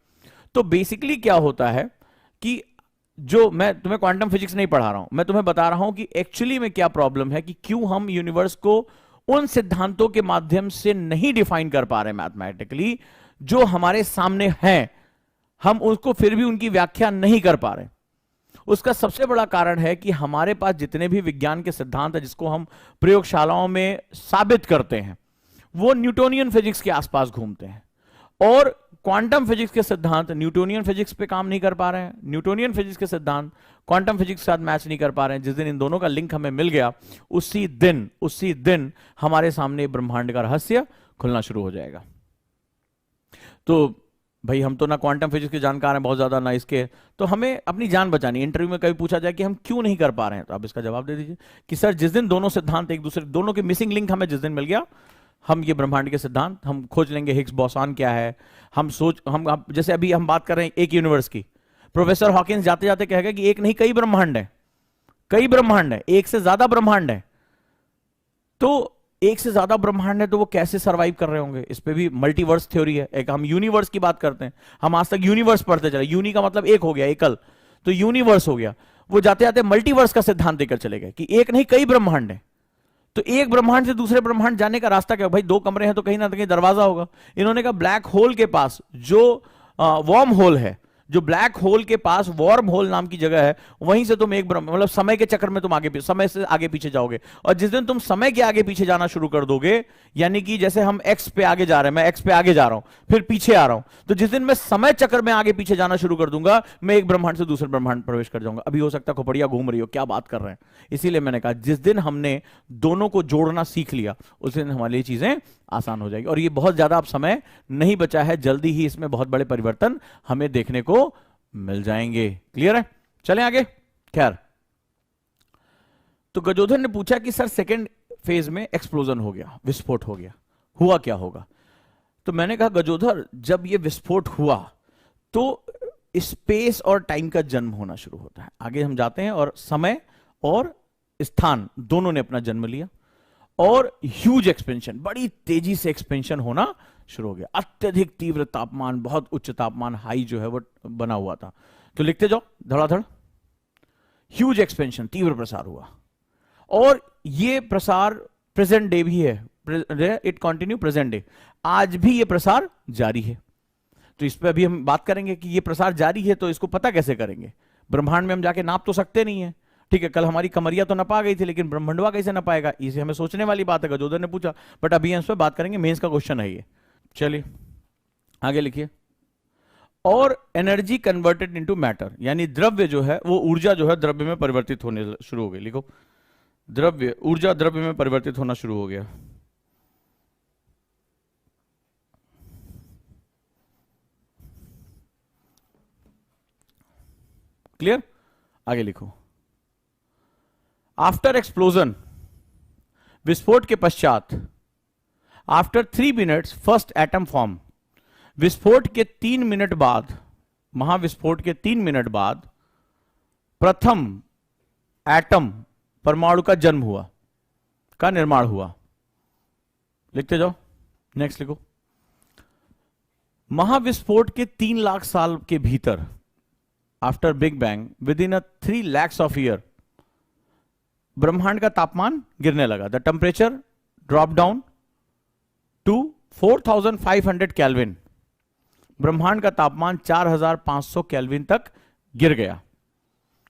[SPEAKER 1] तो बेसिकली क्या होता है कि जो मैं तुम्हें क्वांटम फिजिक्स नहीं पढ़ा रहा हूं, मैं तुम्हें बता रहा हूं कि एक्चुअली में क्या प्रॉब्लम है, कि क्यों हम यूनिवर्स को उन सिद्धांतों के माध्यम से नहीं डिफाइन कर पा रहे मैथमेटिकली, जो हमारे सामने हैं, हम उसको फिर भी उनकी व्याख्या नहीं कर पा रहे। उसका सबसे बड़ा कारण है कि हमारे पास जितने भी विज्ञान के सिद्धांत है, जिसको हम प्रयोगशालाओं में साबित करते हैं, वो न्यूटोनियन फिजिक्स के आसपास घूमते हैं, और क्वांटम फिजिक्स के सिद्धांत न्यूटोनियन फिजिक्स पे काम नहीं कर पा रहे हैं। न्यूटोनियन फिजिक्स के सिद्धांत क्वांटम फिजिक्स के साथ मैच नहीं कर पा रहे हैं। जिस दिन इन दोनों का लिंक हमें मिल गया, उसी दिन हमारे सामने ब्रह्मांड का रहस्य खुलना शुरू हो जाएगा। तो भाई, हम तो ना क्वांटम फिजिक्स के जानकार हैं बहुत ज्यादा, ना इसके, तो हमें अपनी जान बचानी। इंटरव्यू में कभी पूछा जाए कि हम क्यों नहीं कर पा रहे हैं, तो आप इसका जवाब दे दीजिए कि सर, जिस दिन दोनों सिद्धांत एक दूसरे, दोनों के मिसिंग लिंक हमें जिस दिन मिल गया, हम ये ब्रह्मांड के सिद्धांत हम खोज लेंगे। हिग्स बोसॉन क्या है, हम जैसे अभी हम बात कर रहे हैं एक यूनिवर्स की, प्रोफेसर हॉकिंस जाते जाते कहेगा कि एक नहीं कई ब्रह्मांड है, कई ब्रह्मांड है, एक से ज्यादा ब्रह्मांड है। तो एक से ज्यादा ब्रह्मांड है तो वो कैसे सरवाइव कर रहे होंगे, इस पे भी मल्टीवर्स थ्योरी है। एक हम यूनिवर्स की बात करते हैं, हम आज तक यूनिवर्स पढ़ते चले, यूनि का मतलब एक हो गया, एकल, तो यूनिवर्स हो गया। वो जाते जाते मल्टीवर्स का सिद्धांत देकर चले गए कि एक नहीं कई ब्रह्मांड है। तो एक ब्रह्मांड से दूसरे ब्रह्मांड जाने का रास्ता क्या? भाई, दो कमरे हैं तो कहीं ना कहीं दरवाजा होगा। इन्होंने कहा ब्लैक होल के पास जो वर्म होल है, जो ब्लैक होल के पास वॉर्म होल नाम की जगह है, वहीं से तुम एक मतलब समय के चक्कर में तुम समय से आगे पीछे जाओगे। और जिस दिन तुम समय के आगे पीछे जाना शुरू कर दोगे, यानी कि जैसे हम एक्स पे आगे जा रहे हैं, मैं एक्स पे आगे जा रहा हूं, फिर पीछे आ रहा हूं, तो जिस दिन मैं समय चक्र में आगे पीछे जाना शुरू कर दूंगा, मैं एक ब्रह्मांड से दूसरे ब्रह्मांड प्रवेश कर जाऊंगा। अभी हो सकता है खोपड़िया घूम रही हो, क्या बात कर रहे हैं। इसीलिए मैंने कहा जिस दिन हमने दोनों को जोड़ना सीख लिया, उस दिन हमारे लिए चीजें आसान हो जाएगी। और ये बहुत ज्यादा अब समय नहीं बचा है, जल्दी ही इसमें बहुत बड़े परिवर्तन हमें देखने को मिल जाएंगे। क्लियर है? चलें आगे। खैर, तो गजोधर ने पूछा कि सर सेकंड फेज में एक्सप्लोजन हो गया, विस्फोट हो गया, हुआ क्या होगा? तो मैंने कहा गजोधर, जब ये विस्फोट हुआ तो स्पेस और टाइम का जन्म होना शुरू होता है। आगे हम जाते हैं, और समय और स्थान दोनों ने अपना जन्म लिया, और ह्यूज एक्सपेंशन, बड़ी तेजी से एक्सपेंशन होना शुरू हो गया। अत्यधिक तीव्र तापमान, बहुत उच्च तापमान, हाई जो है वो बना हुआ था। तो लिखते जाओ धड़ाधड़। ह्यूज एक्सपेंशन, तीव्र प्रसार हुआ, और ये प्रसार प्रेजेंट डे भी है, इट कंटिन्यू प्रेजेंट डे, आज भी ये प्रसार जारी है। तो इस पे अभी हम बात करेंगे कि ये प्रसार जारी है, तो इसको पता कैसे करेंगे? ब्रह्मांड में हम जाके नाप तो सकते नहीं है, ठीक है। कल हमारी कमरिया तो नपा गई थी, लेकिन ब्रह्मांडवा कैसे नपाएगा? इसे हमें सोचने वाली बात है, गजोदर ने पूछा, बट अभी हम इस पर बात करेंगे, मेंस का क्वेश्चन है ये। चलिए आगे लिखिए। और एनर्जी कन्वर्टेड इनटू मैटर, यानी द्रव्य जो है वो ऊर्जा जो है द्रव्य में परिवर्तित होने शुरू हो गई। लिखो, द्रव्य, ऊर्जा द्रव्य में परिवर्तित होना शुरू हो गया। क्लियर? आगे लिखो। आफ्टर एक्सप्लोजन, विस्फोट के पश्चात, after 3 minutes first atom form, विस्फोट के 3 मिनट बाद, महाविस्फोट के 3 मिनट बाद प्रथम एटम, परमाणु का जन्म हुआ, का निर्माण हुआ। लिखते जाओ, नेक्स्ट लिखो। महाविस्फोट के 3 लाख साल के भीतर, after big bang, within 3 lakhs of year, ब्रह्मांड का तापमान गिरने लगा। The temperature drop down to 4500 kelvin, ब्रह्मांड का तापमान 4500 केल्विन तक गिर गया।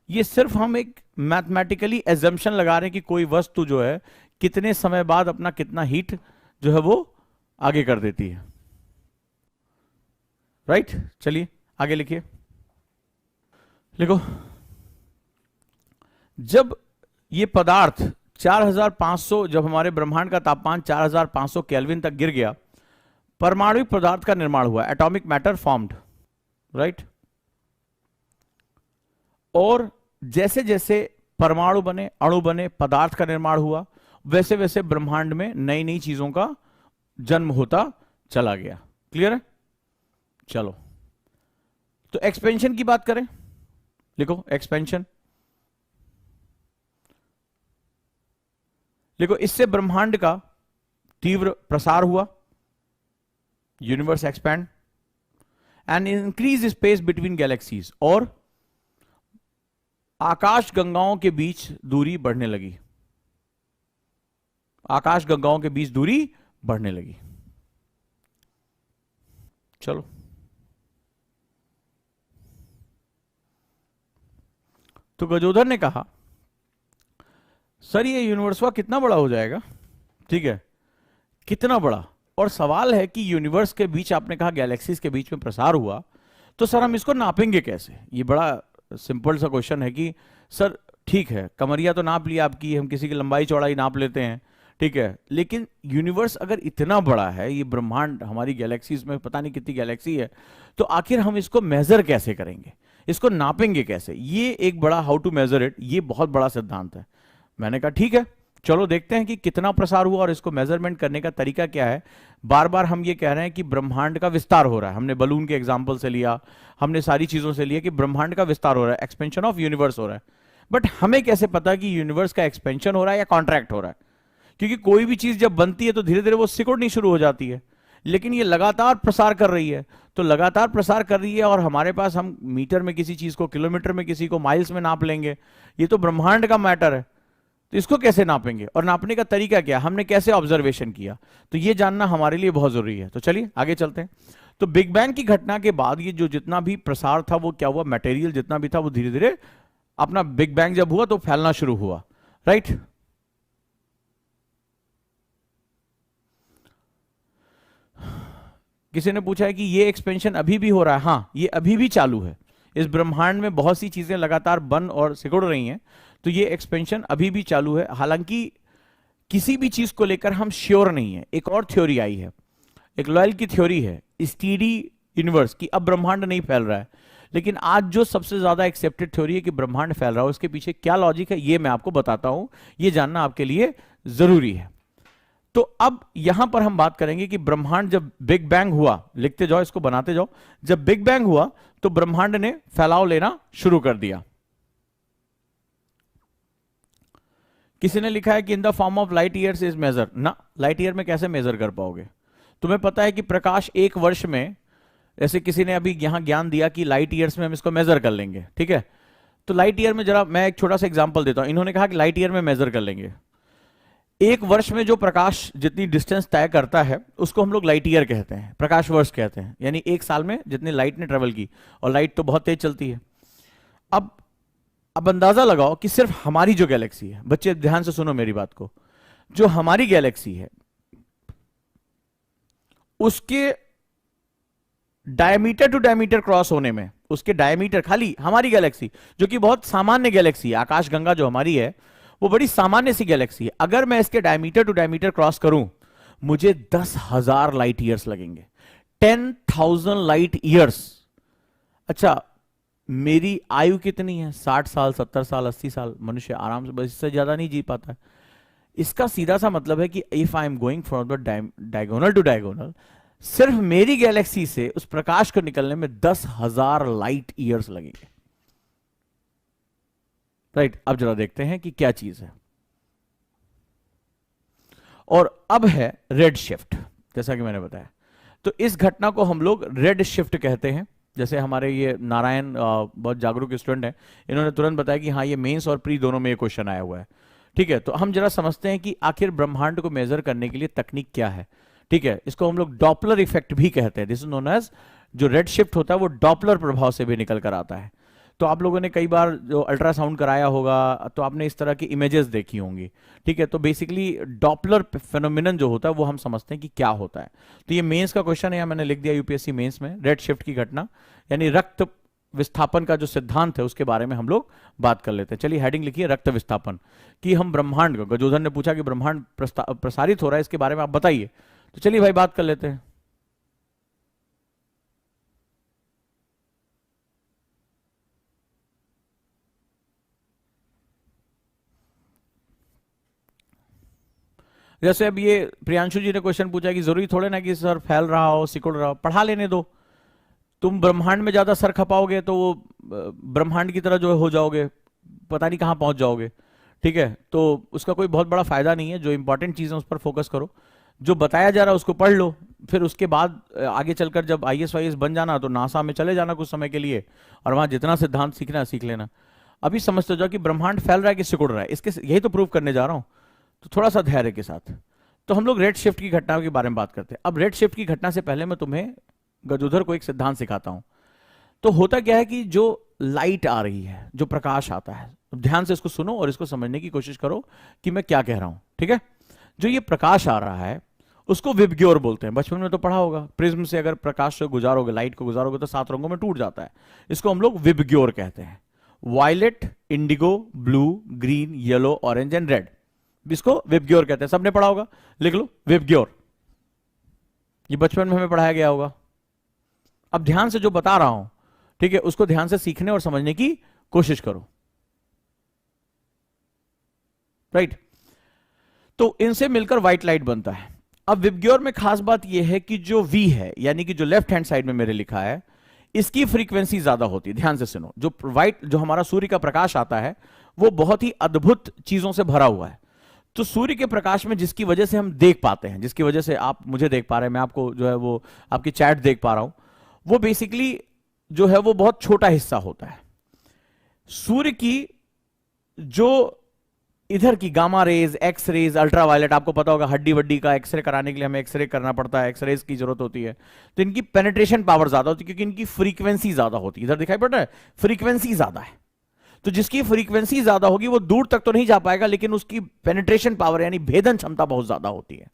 [SPEAKER 1] ये सिर्फ हम एक मैथमेटिकली एजम्पशन लगा रहे हैं कि कोई वस्तु जो है कितने समय बाद अपना कितना हीट जो है वो आगे कर देती है। राइट? चलिए आगे लिखिए। लिखो, जब ये पदार्थ 4500, जब हमारे ब्रह्मांड का तापमान 4500 केल्विन तक गिर गया, परमाणु पदार्थ का निर्माण हुआ, एटॉमिक मैटर फॉर्म्ड। राइट? और जैसे जैसे परमाणु बने, अणु बने, पदार्थ का निर्माण हुआ, वैसे वैसे ब्रह्मांड में नई नई चीजों का जन्म होता चला गया। क्लियर है? चलो, तो एक्सपेंशन की बात करें। लिखो, एक्सपेंशन। लिखो, इससे ब्रह्मांड का तीव्र प्रसार हुआ, universe expand, and increase space between galaxies, और आकाश गंगाओं के बीच दूरी बढ़ने लगी, आकाश गंगाओं के बीच दूरी बढ़ने लगी। चलो, तो गजोधर ने कहा सर ये यूनिवर्स कितना बड़ा हो जाएगा? ठीक है, कितना बड़ा? और सवाल है कि यूनिवर्स के बीच, आपने कहा गैलेक्सीज के बीच में प्रसार हुआ, तो सर हम इसको नापेंगे कैसे? ये बड़ा सिंपल सा क्वेश्चन है कि सर ठीक है, कमरिया तो नाप लिया आपकी, हम किसी की लंबाई चौड़ाई नाप लेते हैं, ठीक है, लेकिन यूनिवर्स अगर इतना बड़ा है, ये ब्रह्मांड, हमारी गैलेक्सीज में पता नहीं कितनी गैलेक्सी है, तो आखिर हम इसको मेजर कैसे करेंगे, इसको नापेंगे कैसे? ये एक बड़ा हाउ टू मेजर इट, ये बहुत बड़ा सिद्धांत है। मैंने कहा ठीक है, चलो देखते हैं कि कितना प्रसार हुआ और इसको मेजरमेंट करने का तरीका क्या है। बार बार हम ये कह रहे हैं कि ब्रह्मांड का विस्तार हो रहा है, हमने बलून के एग्जांपल से लिया, हमने सारी चीजों से लिया कि ब्रह्मांड का विस्तार हो रहा है, एक्सपेंशन ऑफ यूनिवर्स हो रहा है। बट हमें कैसे पता कि यूनिवर्स का एक्सपेंशन हो रहा है या कॉन्ट्रैक्ट हो रहा है? क्योंकि कोई भी चीज जब बनती है तो धीरे धीरे वो सिकुड़नी शुरू हो जाती है, लेकिन ये लगातार प्रसार कर रही है, तो लगातार प्रसार कर रही है, और हमारे पास, हम मीटर में किसी चीज को, किलोमीटर में किसी को, माइल्स में नाप लेंगे, ये तो ब्रह्मांड का मैटर है, तो इसको कैसे नापेंगे और नापने का तरीका क्या, हमने कैसे ऑब्जर्वेशन किया, तो ये जानना हमारे लिए बहुत जरूरी है। तो चलिए आगे चलते हैं। तो बिग बैंग की घटना के बाद ये जो जितना भी प्रसार था वो क्या हुआ, मटेरियल जितना भी था वो धीरे धीरे अपना बिग बैंग जब हुआ तो फैलना शुरू हुआ, राइट। किसी ने पूछा है कि ये एक्सपेंशन अभी भी हो रहा है। हाँ, ये अभी भी चालू है। इस ब्रह्मांड में बहुत सी चीजें लगातार बन और सिकुड़ रही हैं, तो ये एक्सपेंशन अभी भी चालू है। हालांकि किसी भी चीज को लेकर हम श्योर नहीं है। एक और थ्योरी आई है, एक लॉयल की थ्योरी है, स्टीडी यूनिवर्स की। अब ब्रह्मांड नहीं फैल रहा है, लेकिन आज जो सबसे ज्यादा एक्सेप्टेड थ्योरी है कि ब्रह्मांड फैल रहा है, उसके पीछे क्या लॉजिक है ये मैं आपको बताता हूं। ये जानना आपके लिए जरूरी है। तो अब यहां पर हम बात करेंगे कि ब्रह्मांड जब बिग बैंग हुआ, लिखते जाओ इसको, बनाते जाओ। जब बिग बैंग हुआ तो ब्रह्मांड ने फैलाव लेना शुरू कर दिया। किसी ने लिखा है कि in the form of light years is measure ना। लाइट ईयर में कैसे मेजर कर पाओगे? तुम्हें पता है कि प्रकाश एक वर्ष में, जैसे किसी ने अभी यहां ज्ञान दिया कि लाइट ईयर्स में हम इसको मेजर कर लेंगे, ठीक है। तो लाइट ईयर में जरा मैं एक छोटा सा एग्जांपल देता हूं। इन्होंने कहा कि लाइट ईयर में मेजर कर लेंगे। एक वर्ष में जो प्रकाश जितनी डिस्टेंस तय करता है उसको हम लोग लाइट ईयर कहते हैं, प्रकाश वर्ष कहते हैं। यानी एक साल में जितनी लाइट ने ट्रेवल की, और लाइट तो बहुत तेज चलती है। अब अंदाजा लगाओ कि सिर्फ हमारी जो गैलेक्सी है, बच्चे ध्यान से सुनो मेरी बात को, जो हमारी गैलेक्सी है उसके डायमीटर टू डायमीटर क्रॉस होने में, उसके डायमीटर, खाली हमारी गैलेक्सी जो कि बहुत सामान्य गैलेक्सी है, आकाशगंगा जो हमारी है वो बड़ी सामान्य सी गैलेक्सी है, अगर मैं इसके डायमीटर टू डायमीटर क्रॉस करूं मुझे 10,000 लाइट ईयर्स लगेंगे। 10,000 लाइट ईयर्स। अच्छा, मेरी आयु कितनी है? 60 साल, 70 साल, 80 साल। मनुष्य आराम से, बस इससे ज्यादा नहीं जी पाता है। इसका सीधा सा मतलब है कि if I am going from the diagonal to diagonal, सिर्फ मेरी गैलेक्सी से उस प्रकाश को निकलने में 10,000 लाइट ईयर्स लगेंगे, राइट। अब जरा देखते हैं कि क्या चीज है। और अब है रेड शिफ्ट, जैसा कि मैंने बताया। तो इस घटना को हम लोग रेड शिफ्ट कहते हैं। जैसे हमारे ये नारायण बहुत जागरूक स्टूडेंट हैं, इन्होंने तुरंत बताया कि हाँ, ये मेंस और प्री दोनों में ये क्वेश्चन आया हुआ है, ठीक है। तो हम जरा समझते हैं कि आखिर ब्रह्मांड को मेजर करने के लिए तकनीक क्या है, ठीक है। इसको हम लोग डॉपलर इफेक्ट भी कहते हैं। दिस इज नोन एज, जो रेड शिफ्ट होता है वो डॉपलर प्रभाव से भी निकल कर आता है। तो आप लोगों ने कई बार जो अल्ट्रासाउंड कराया होगा तो आपने इस तरह की इमेजेस देखी होंगी, ठीक है। तो बेसिकली डॉपलर फेनोमेनन जो होता है वो हम समझते हैं कि क्या होता है। तो ये मेंस का क्वेश्चन है, यहाँ मैंने लिख दिया यूपीएससी मेंस में, रेड शिफ्ट की घटना यानी रक्त विस्थापन का जो सिद्धांत है उसके बारे में हम लोग बात कर लेते हैं। चलिए हेडिंग लिखिए, रक्त विस्थापन। कि हम ब्रह्मांड को, गजोधर ने पूछा कि ब्रह्मांड प्रसारित हो रहा है, इसके बारे में आप बताइए। तो चलिए भाई बात कर लेते हैं। जैसे अब ये प्रियांशु जी ने क्वेश्चन पूछा कि जरूरी थोड़े ना कि सर फैल रहा हो, सिकुड़ रहा हो, पढ़ा लेने दो। तुम ब्रह्मांड में ज्यादा सर खपाओगे तो वो ब्रह्मांड की तरह जो हो जाओगे, पता नहीं कहां पहुंच जाओगे, ठीक है। तो उसका कोई बहुत बड़ा फायदा नहीं है। जो इंपॉर्टेंट चीज है उस पर फोकस करो, जो बताया जा रहा है उसको पढ़ लो। फिर उसके बाद आगे चलकर जब आईएएस वाईएएस बन जाना तो नासा में चले जाना कुछ समय के लिए, और वहां जितना सिद्धांत सीखना है सीख लेना। अभी समझते जाओ कि ब्रह्मांड फैल रहा है कि सिकुड़ रहा है, इसके यही तो प्रूव करने जा रहा हूं। तो थोड़ा सा धैर्य के साथ। तो हम लोग रेड शिफ्ट की घटनाओं के बारे में बात करते हैं। अब रेड शिफ्ट की घटना से पहले मैं तुम्हें गजोधर को एक सिद्धांत सिखाता हूं। तो होता क्या है कि जो लाइट आ रही है, जो प्रकाश आता है, ध्यान से इसको सुनो और इसको समझने की कोशिश करो कि मैं क्या कह रहा हूं, ठीक है। जो ये प्रकाश आ रहा है उसको विबग्योर बोलते हैं। बचपन में तो पढ़ा होगा, प्रिज्म से अगर प्रकाश से गुजारोगे, लाइट को गुजारोगे तो 7 रंगों में टूट जाता है। इसको हम लोग विबग्योर कहते हैं। Violet, indigo, blue, green, yellow, orange and red, इसको विबग्योर कहते हैं। सबने पढ़ा होगा, लिख लो विबग्योर। ये बचपन में हमें पढ़ाया गया होगा। अब ध्यान से जो बता रहा हूं, ठीक है, उसको ध्यान से सीखने और समझने की कोशिश करो, राइट। तो इनसे मिलकर व्हाइट लाइट बनता है। अब विबग्योर में खास बात यह है कि जो V है, यानी कि जो लेफ्ट हैंड साइड में मेरे लिखा है, इसकी फ्रीक्वेंसी ज्यादा होती है। ध्यान से सुनो, जो व्हाइट, जो हमारा सूर्य का प्रकाश आता है वो बहुत ही अद्भुत चीजों से भरा हुआ है। तो सूर्य के प्रकाश में जिसकी वजह से हम देख पाते हैं, जिसकी वजह से आप मुझे देख पा रहे हैं, मैं आपको जो है वो आपकी चैट देख पा रहा हूं, वो बेसिकली जो है वो बहुत छोटा हिस्सा होता है। सूर्य की जो इधर की gamma rays, X rays, ultraviolet, आपको पता होगा हड्डी वड्डी का एक्सरे कराने के लिए हमें एक्सरे करना पड़ता है, एक्सरेज की जरूरत होती है। तो इनकी पेनिट्रेशन पावर ज्यादा होती है क्योंकि इनकी फ्रीक्वेंसी ज्यादा होती है। इधर दिखाई पड़ रहा है, फ्रीक्वेंसी ज्यादा है। तो जिसकी फ्रीक्वेंसी ज्यादा होगी वो दूर तक तो नहीं जा पाएगा, लेकिन उसकी पेनिट्रेशन पावर यानी भेदन क्षमता बहुत ज्यादा होती है।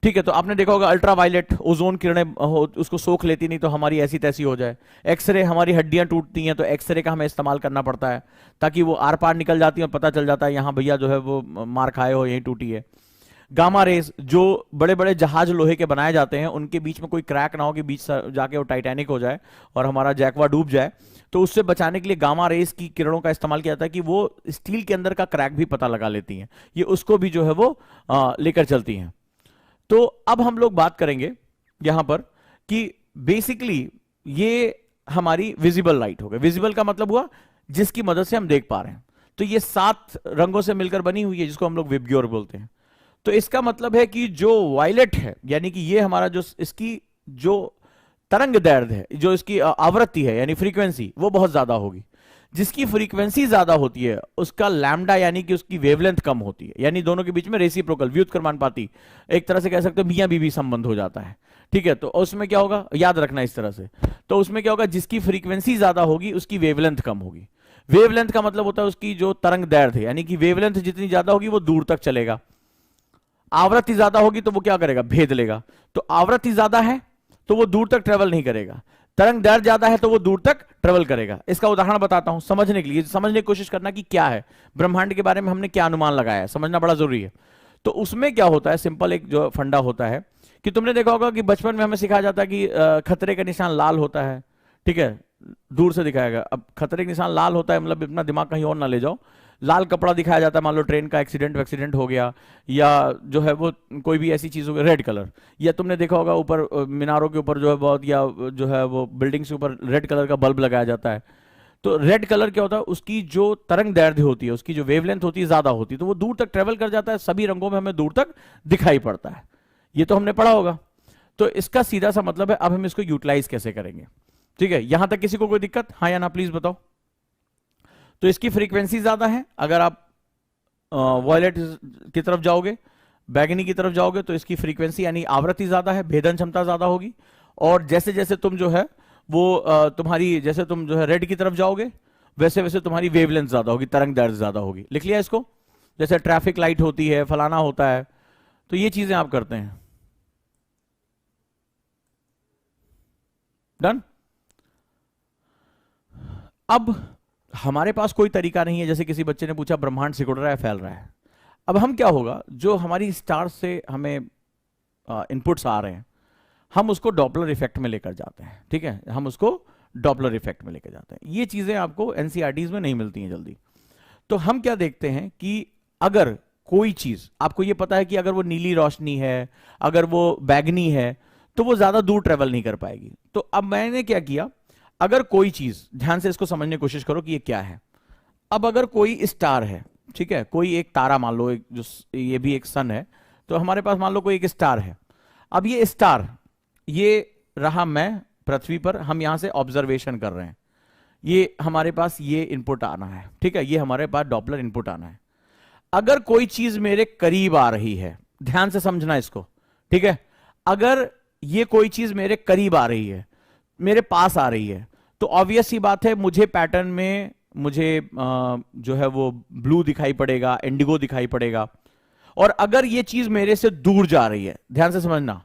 [SPEAKER 1] ठीक है, तो आपने देखा होगा अल्ट्रावायलेट ओजोन किरणें उसको सोख लेती, नहीं तो हमारी ऐसी तैसी हो जाए। एक्सरे, हमारी हड्डियां टूटती हैं तो एक्सरे का हमें इस्तेमाल करना पड़ता है ताकि वो आर पार निकल जाती है और पता चल जाता है यहां भैया जो है वो मार खाए हो, यहीं टूटी है। गामा रेस, जो बड़े बड़े जहाज लोहे के बनाए जाते हैं उनके बीच में कोई क्रैक ना हो कि बीच जाके वो टाइटैनिक हो जाए और हमारा जैकवा डूब जाए, तो उससे बचाने के लिए गामा रेस की किरणों का इस्तेमाल किया जाता है कि वो स्टील के अंदर का क्रैक भी पता लगा लेती हैं। ये उसको भी जो है वो लेकर चलती हैं। तो अब हम लोग बात करेंगे यहां पर कि बेसिकली ये हमारी विजिबल लाइट हो गई। विजिबल का मतलब हुआ जिसकी मदद से हम देख पा रहे हैं। तो ये 7 रंगों से मिलकर बनी हुई है जिसको हम लोग विबग्योर बोलते हैं। तो इसका मतलब है कि जो वायलेट है यानी कि ये हमारा जो इसकी जो तरंग दैर्ध्य है, जो इसकी आवृत्ति है यानी फ्रीक्वेंसी, वो बहुत ज्यादा होगी। जिसकी फ्रीक्वेंसी ज्यादा होती है उसका लैम्डा यानी कि उसकी वेवलेंथ कम होती है, यानी दोनों के बीच में रेसिप्रोकल व्युत्क्रमानुपाती, एक तरह से कह सकते हो मियां बीवी संबंध हो जाता है। ठीक है, तो उसमें क्या होगा, याद रखना इस तरह से। तो उसमें क्या होगा, जिसकी फ्रीक्वेंसी ज्यादा होगी उसकी वेवलेंथ कम होगी। वेवलेंथ का मतलब होता है उसकी जो तरंग दैर्ध्य, यानी कि वेवलेंथ जितनी ज्यादा होगी वो दूर तक चलेगा। आवृत्ति ज्यादा होगी तो वो क्या करेगा, भेद लेगा। तो आवृत्ति ज्यादा है तो वो दूर तक ट्रेवल नहीं करेगा, तरंग दैर्ध्य ज्यादा है तो वो दूर तक ट्रेवल करेगा। इसका उदाहरण बताता हूं समझने के लिए, समझने की कोशिश करना कि क्या है ब्रह्मांड के बारे में हमने क्या अनुमान लगाया है, समझना बड़ा जरूरी है। तो उसमें क्या होता है, सिंपल एक जो फंडा होता है कि तुमने देखा होगा कि बचपन में हमें सिखाया जाता है कि खतरे का निशान लाल होता है। ठीक है, दूर से दिखाएगा। अब खतरे का निशान लाल होता है मतलब अपना दिमाग कहीं और ना ले जाओ। लाल कपड़ा दिखाया जाता है, मान लो ट्रेन का एक्सीडेंट हो गया या जो है वो कोई भी ऐसी चीज हो गई, रेड कलर। या तुमने देखा होगा ऊपर मीनारों के ऊपर जो है बहुत, या जो है वो बिल्डिंग्स के ऊपर रेड कलर का बल्ब लगाया जाता है। तो रेड कलर क्या होता है, उसकी जो तरंग दैर्ध्य होती है, उसकी जो वेवलेंथ होती है ज्यादा होती है, तो वो दूर तक ट्रेवल कर जाता है, सभी रंगों में हमें दूर तक दिखाई पड़ता है। ये तो हमने पढ़ा होगा। तो इसका सीधा सा मतलब है अब हम इसको यूटिलाइज कैसे करेंगे। ठीक है, यहां तक किसी को कोई दिक्कत, हाँ या ना प्लीज बताओ। तो इसकी फ्रीक्वेंसी ज्यादा है, अगर आप वॉयलेट की तरफ जाओगे, बैगनी की तरफ जाओगे तो इसकी फ्रीक्वेंसी यानी आवृत्ति ज्यादा है, भेदन क्षमता ज्यादा होगी। और जैसे जैसे तुम जो है वो तुम्हारी, जैसे तुम जो है रेड की तरफ जाओगे वैसे वैसे तुम्हारी वेवलेंथ ज्यादा होगी, तरंग दैर्ध्य ज्यादा होगी। लिख लिया इसको, जैसे ट्रैफिक लाइट होती है, फलाना होता है, तो ये चीजें आप करते हैं। डन। अब हमारे पास कोई तरीका नहीं है, जैसे किसी बच्चे ने पूछा ब्रह्मांड सिकुड़ रहा है, फैल रहा है। अब हम क्या होगा, जो हमारी स्टार से हमें इनपुट्स आ रहे हैं हम उसको डॉपलर इफेक्ट में लेकर जाते हैं। ठीक है, हम उसको डॉपलर इफेक्ट में लेकर जाते हैं। ये चीजें आपको एनसीईआरटीज में नहीं मिलती हैं जल्दी। तो हम क्या देखते हैं कि अगर कोई चीज, आपको ये पता है कि अगर वो नीली रोशनी है, अगर वो बैगनी है, तो वो ज्यादा दूर ट्रेवल नहीं कर पाएगी। तो अब मैंने क्या किया, अगर कोई चीज, ध्यान से इसको समझने की कोशिश करो कि ये क्या है। अब अगर कोई स्टार है, ठीक है, कोई एक तारा मान लो, एक जो ये भी एक सन है, तो हमारे पास मान लो कोई एक स्टार है। अब ये स्टार, ये रहा मैं पृथ्वी पर, हम यहां से ऑब्जर्वेशन कर रहे हैं, ये हमारे पास ये इनपुट आना है। ठीक है, ये हमारे पास डॉपलर इनपुट आना है। अगर कोई चीज मेरे करीब आ रही है, ध्यान से समझना इसको, ठीक है, अगर ये कोई चीज मेरे करीब आ रही है, मेरे पास आ रही है, तो ऑब्वियस सी बात है मुझे पैटर्न में मुझे जो है वो ब्लू दिखाई पड़ेगा, इंडिगो दिखाई पड़ेगा। और अगर ये चीज मेरे से दूर जा रही है, ध्यान से समझना,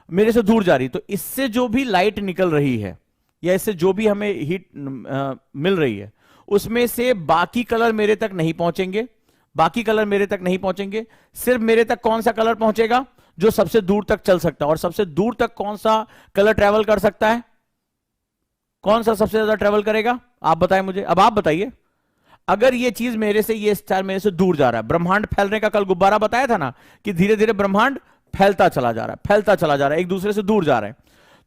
[SPEAKER 1] मेरे से दूर जा रही, तो इससे जो भी लाइट निकल रही है या इससे जो भी हमें हीट मिल रही है, उसमें से बाकी कलर मेरे तक नहीं पहुंचेंगे, बाकी कलर मेरे तक नहीं पहुंचेंगे। सिर्फ मेरे तक कौन सा कलर पहुंचेगा, जो सबसे दूर तक चल सकता है। और सबसे दूर तक कौन सा कलर ट्रेवल कर सकता है, कौन सा सबसे ज्यादा ट्रेवल करेगा, आप बताएं मुझे। अब आप बताइए, अगर ये चीज मेरे से, ये स्टार मेरे से दूर जा रहा है, ब्रह्मांड फैलने का कल गुब्बारा बताया था ना कि धीरे धीरे ब्रह्मांड फैलता चला जा रहा है, फैलता चला जा रहा है, एक दूसरे से दूर जा रहे हैं।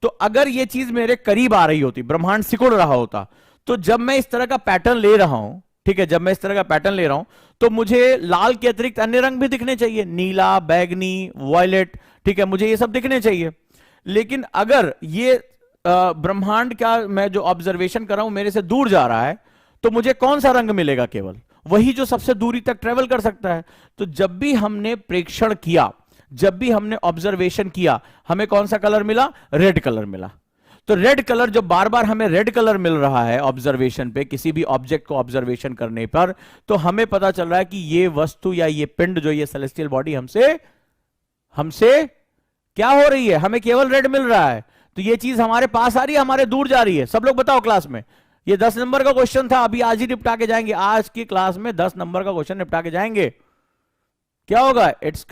[SPEAKER 1] तो अगर ये चीज मेरे करीब आ रही होती, ब्रह्मांड सिकुड़ रहा होता, तो जब मैं इस तरह का पैटर्न ले रहा हूं, ठीक है, जब मैं इस तरह का पैटर्न ले रहा हूं, तो मुझे लाल के अतिरिक्त अन्य रंग भी दिखने चाहिए, नीला, बैगनी, वॉयलेट, ठीक है, मुझे ये सब दिखने चाहिए। लेकिन अगर ये ब्रह्मांड का मैं जो ऑब्जर्वेशन कर रहा हूं मेरे से दूर जा रहा है, तो मुझे कौन सा रंग मिलेगा, केवल वही जो सबसे दूरी तक ट्रेवल कर सकता है। तो जब भी हमने प्रेक्षण किया, जब भी हमने ऑब्जर्वेशन किया, हमें कौन सा कलर मिला? रेड कलर मिला। तो रेड कलर, जो बार बार हमें रेड कलर मिल रहा है ऑब्जर्वेशन पे, किसी भी ऑब्जेक्ट को ऑब्जर्वेशन करने पर, तो हमें पता चल रहा है कि ये वस्तु या ये पिंड, जो ये सेलेस्टियल बॉडी हमसे हमसे क्या हो रही है? हमें केवल रेड मिल रहा है। तो ये चीज हमारे पास आ रही है, हमारे दूर जा रही है। सब लोग बताओ क्लास में, ये 10 नंबर का क्वेश्चन था, अभी आज ही निपटा के जाएंगे। आज की क्लास में 10 नंबर का क्वेश्चन निपटा के जाएंगे। क्या होगा? It's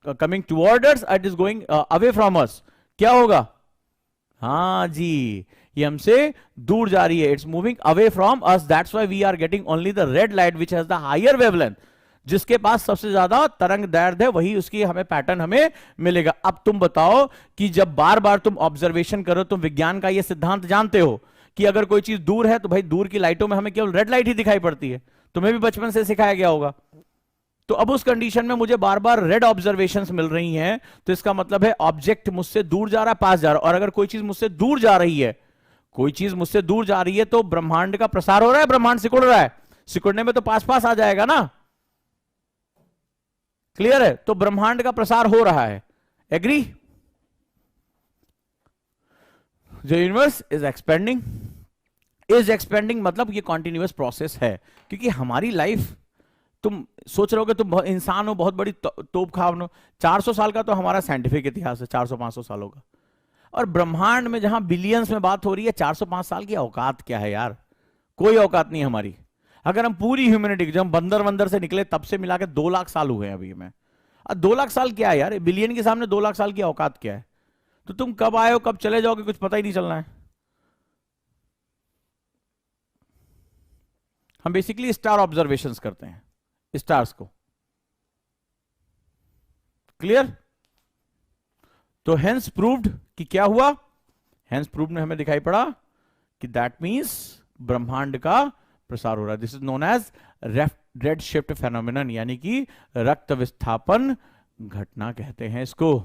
[SPEAKER 1] coming toward us, it is going away from अस। क्या होगा? हाँ जी, ये हमसे दूर जा रही है। It's moving away from us, that's why we are getting only the red light which has the higher wavelength. जिसके पास सबसे ज्यादा तरंग दैर्ध्य है, वही उसकी हमें पैटर्न हमें मिलेगा। अब तुम बताओ कि जब बार बार तुम ऑब्जर्वेशन करो, तुम विज्ञान का ये सिद्धांत जानते हो कि अगर कोई चीज दूर है तो भाई दूर की लाइटों में हमें केवल रेड लाइट ही दिखाई पड़ती है। तुम्हें भी बचपन से सिखाया गया होगा। तो अब उस कंडीशन में मुझे बार बार रेड ऑब्जर्वेशंस मिल रही हैं, तो इसका मतलब है ऑब्जेक्ट मुझसे दूर जा रहा है, पास जा रहा है। और अगर कोई चीज मुझसे दूर जा रही है, कोई चीज मुझसे दूर जा रही है, तो ब्रह्मांड का प्रसार हो रहा है, ब्रह्मांड सिकुड़ रहा है। सिकुड़ने में तो पास पास आ जाएगा ना। क्लियर है? तो ब्रह्मांड का प्रसार हो रहा है। एग्री? जो universe is expanding, is expanding मतलब ये कॉन्टिन्यूअस प्रोसेस है। क्योंकि हमारी लाइफ, तुम सोच रहे हो कि तुम इंसान हो, बहुत बड़ी तोप खाओ। 400 साल का तो हमारा साइंटिफिक इतिहास है, 400-500 सालों का। और ब्रह्मांड में जहां बिलियंस में बात हो रही है, 405 साल की औकात क्या है यार? कोई औकात नहीं हमारी। अगर हम पूरी ह्यूमैनिटी, जब हम बंदर वंदर से निकले तब से मिला के 2 लाख साल हुए हैं अभी में। 2 लाख साल क्या है यार? बिलियन के सामने 2 लाख साल की औकात क्या है? तो तुम कब आए हो, कब चले जाओगे, कुछ पता ही नहीं चलना है। हम बेसिकली स्टार ऑब्जर्वेशंस करते हैं, स्टार्स को। क्लियर? तो हेंस प्रूव्ड कि क्या हुआ? हेंस प्रूव्ड में हमें दिखाई पड़ा कि दैट मींस ब्रह्मांड का प्रसार हो रहा है। This is known as red shift phenomenon, यानी कि रक्त विस्थापन घटना कहते हैं इसको।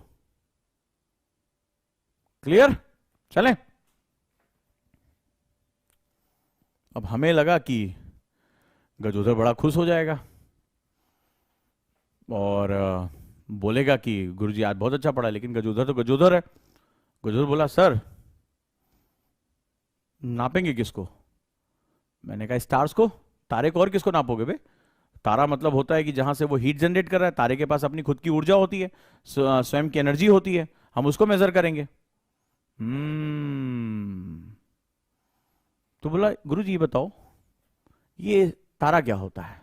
[SPEAKER 1] क्लियर? चलें। अब हमें लगा कि गजोदर बड़ा खुश हो जाएगा और बोलेगा कि गुरुजी आज बहुत अच्छा पढ़ा, लेकिन गजोदर तो गजोदर है। गजोदर बोला, सर नापेंगे किसको? मैंने कहा स्टार्स को। तारे को और किसको नापोगे बे? तारा मतलब होता है कि जहां से वो हीट जनरेट कर रहा है। तारे के पास अपनी खुद की ऊर्जा होती है, स्वयं की एनर्जी होती है, हम उसको मेजर करेंगे। तो बोला, गुरुजी ये बताओ, ये तारा क्या होता है?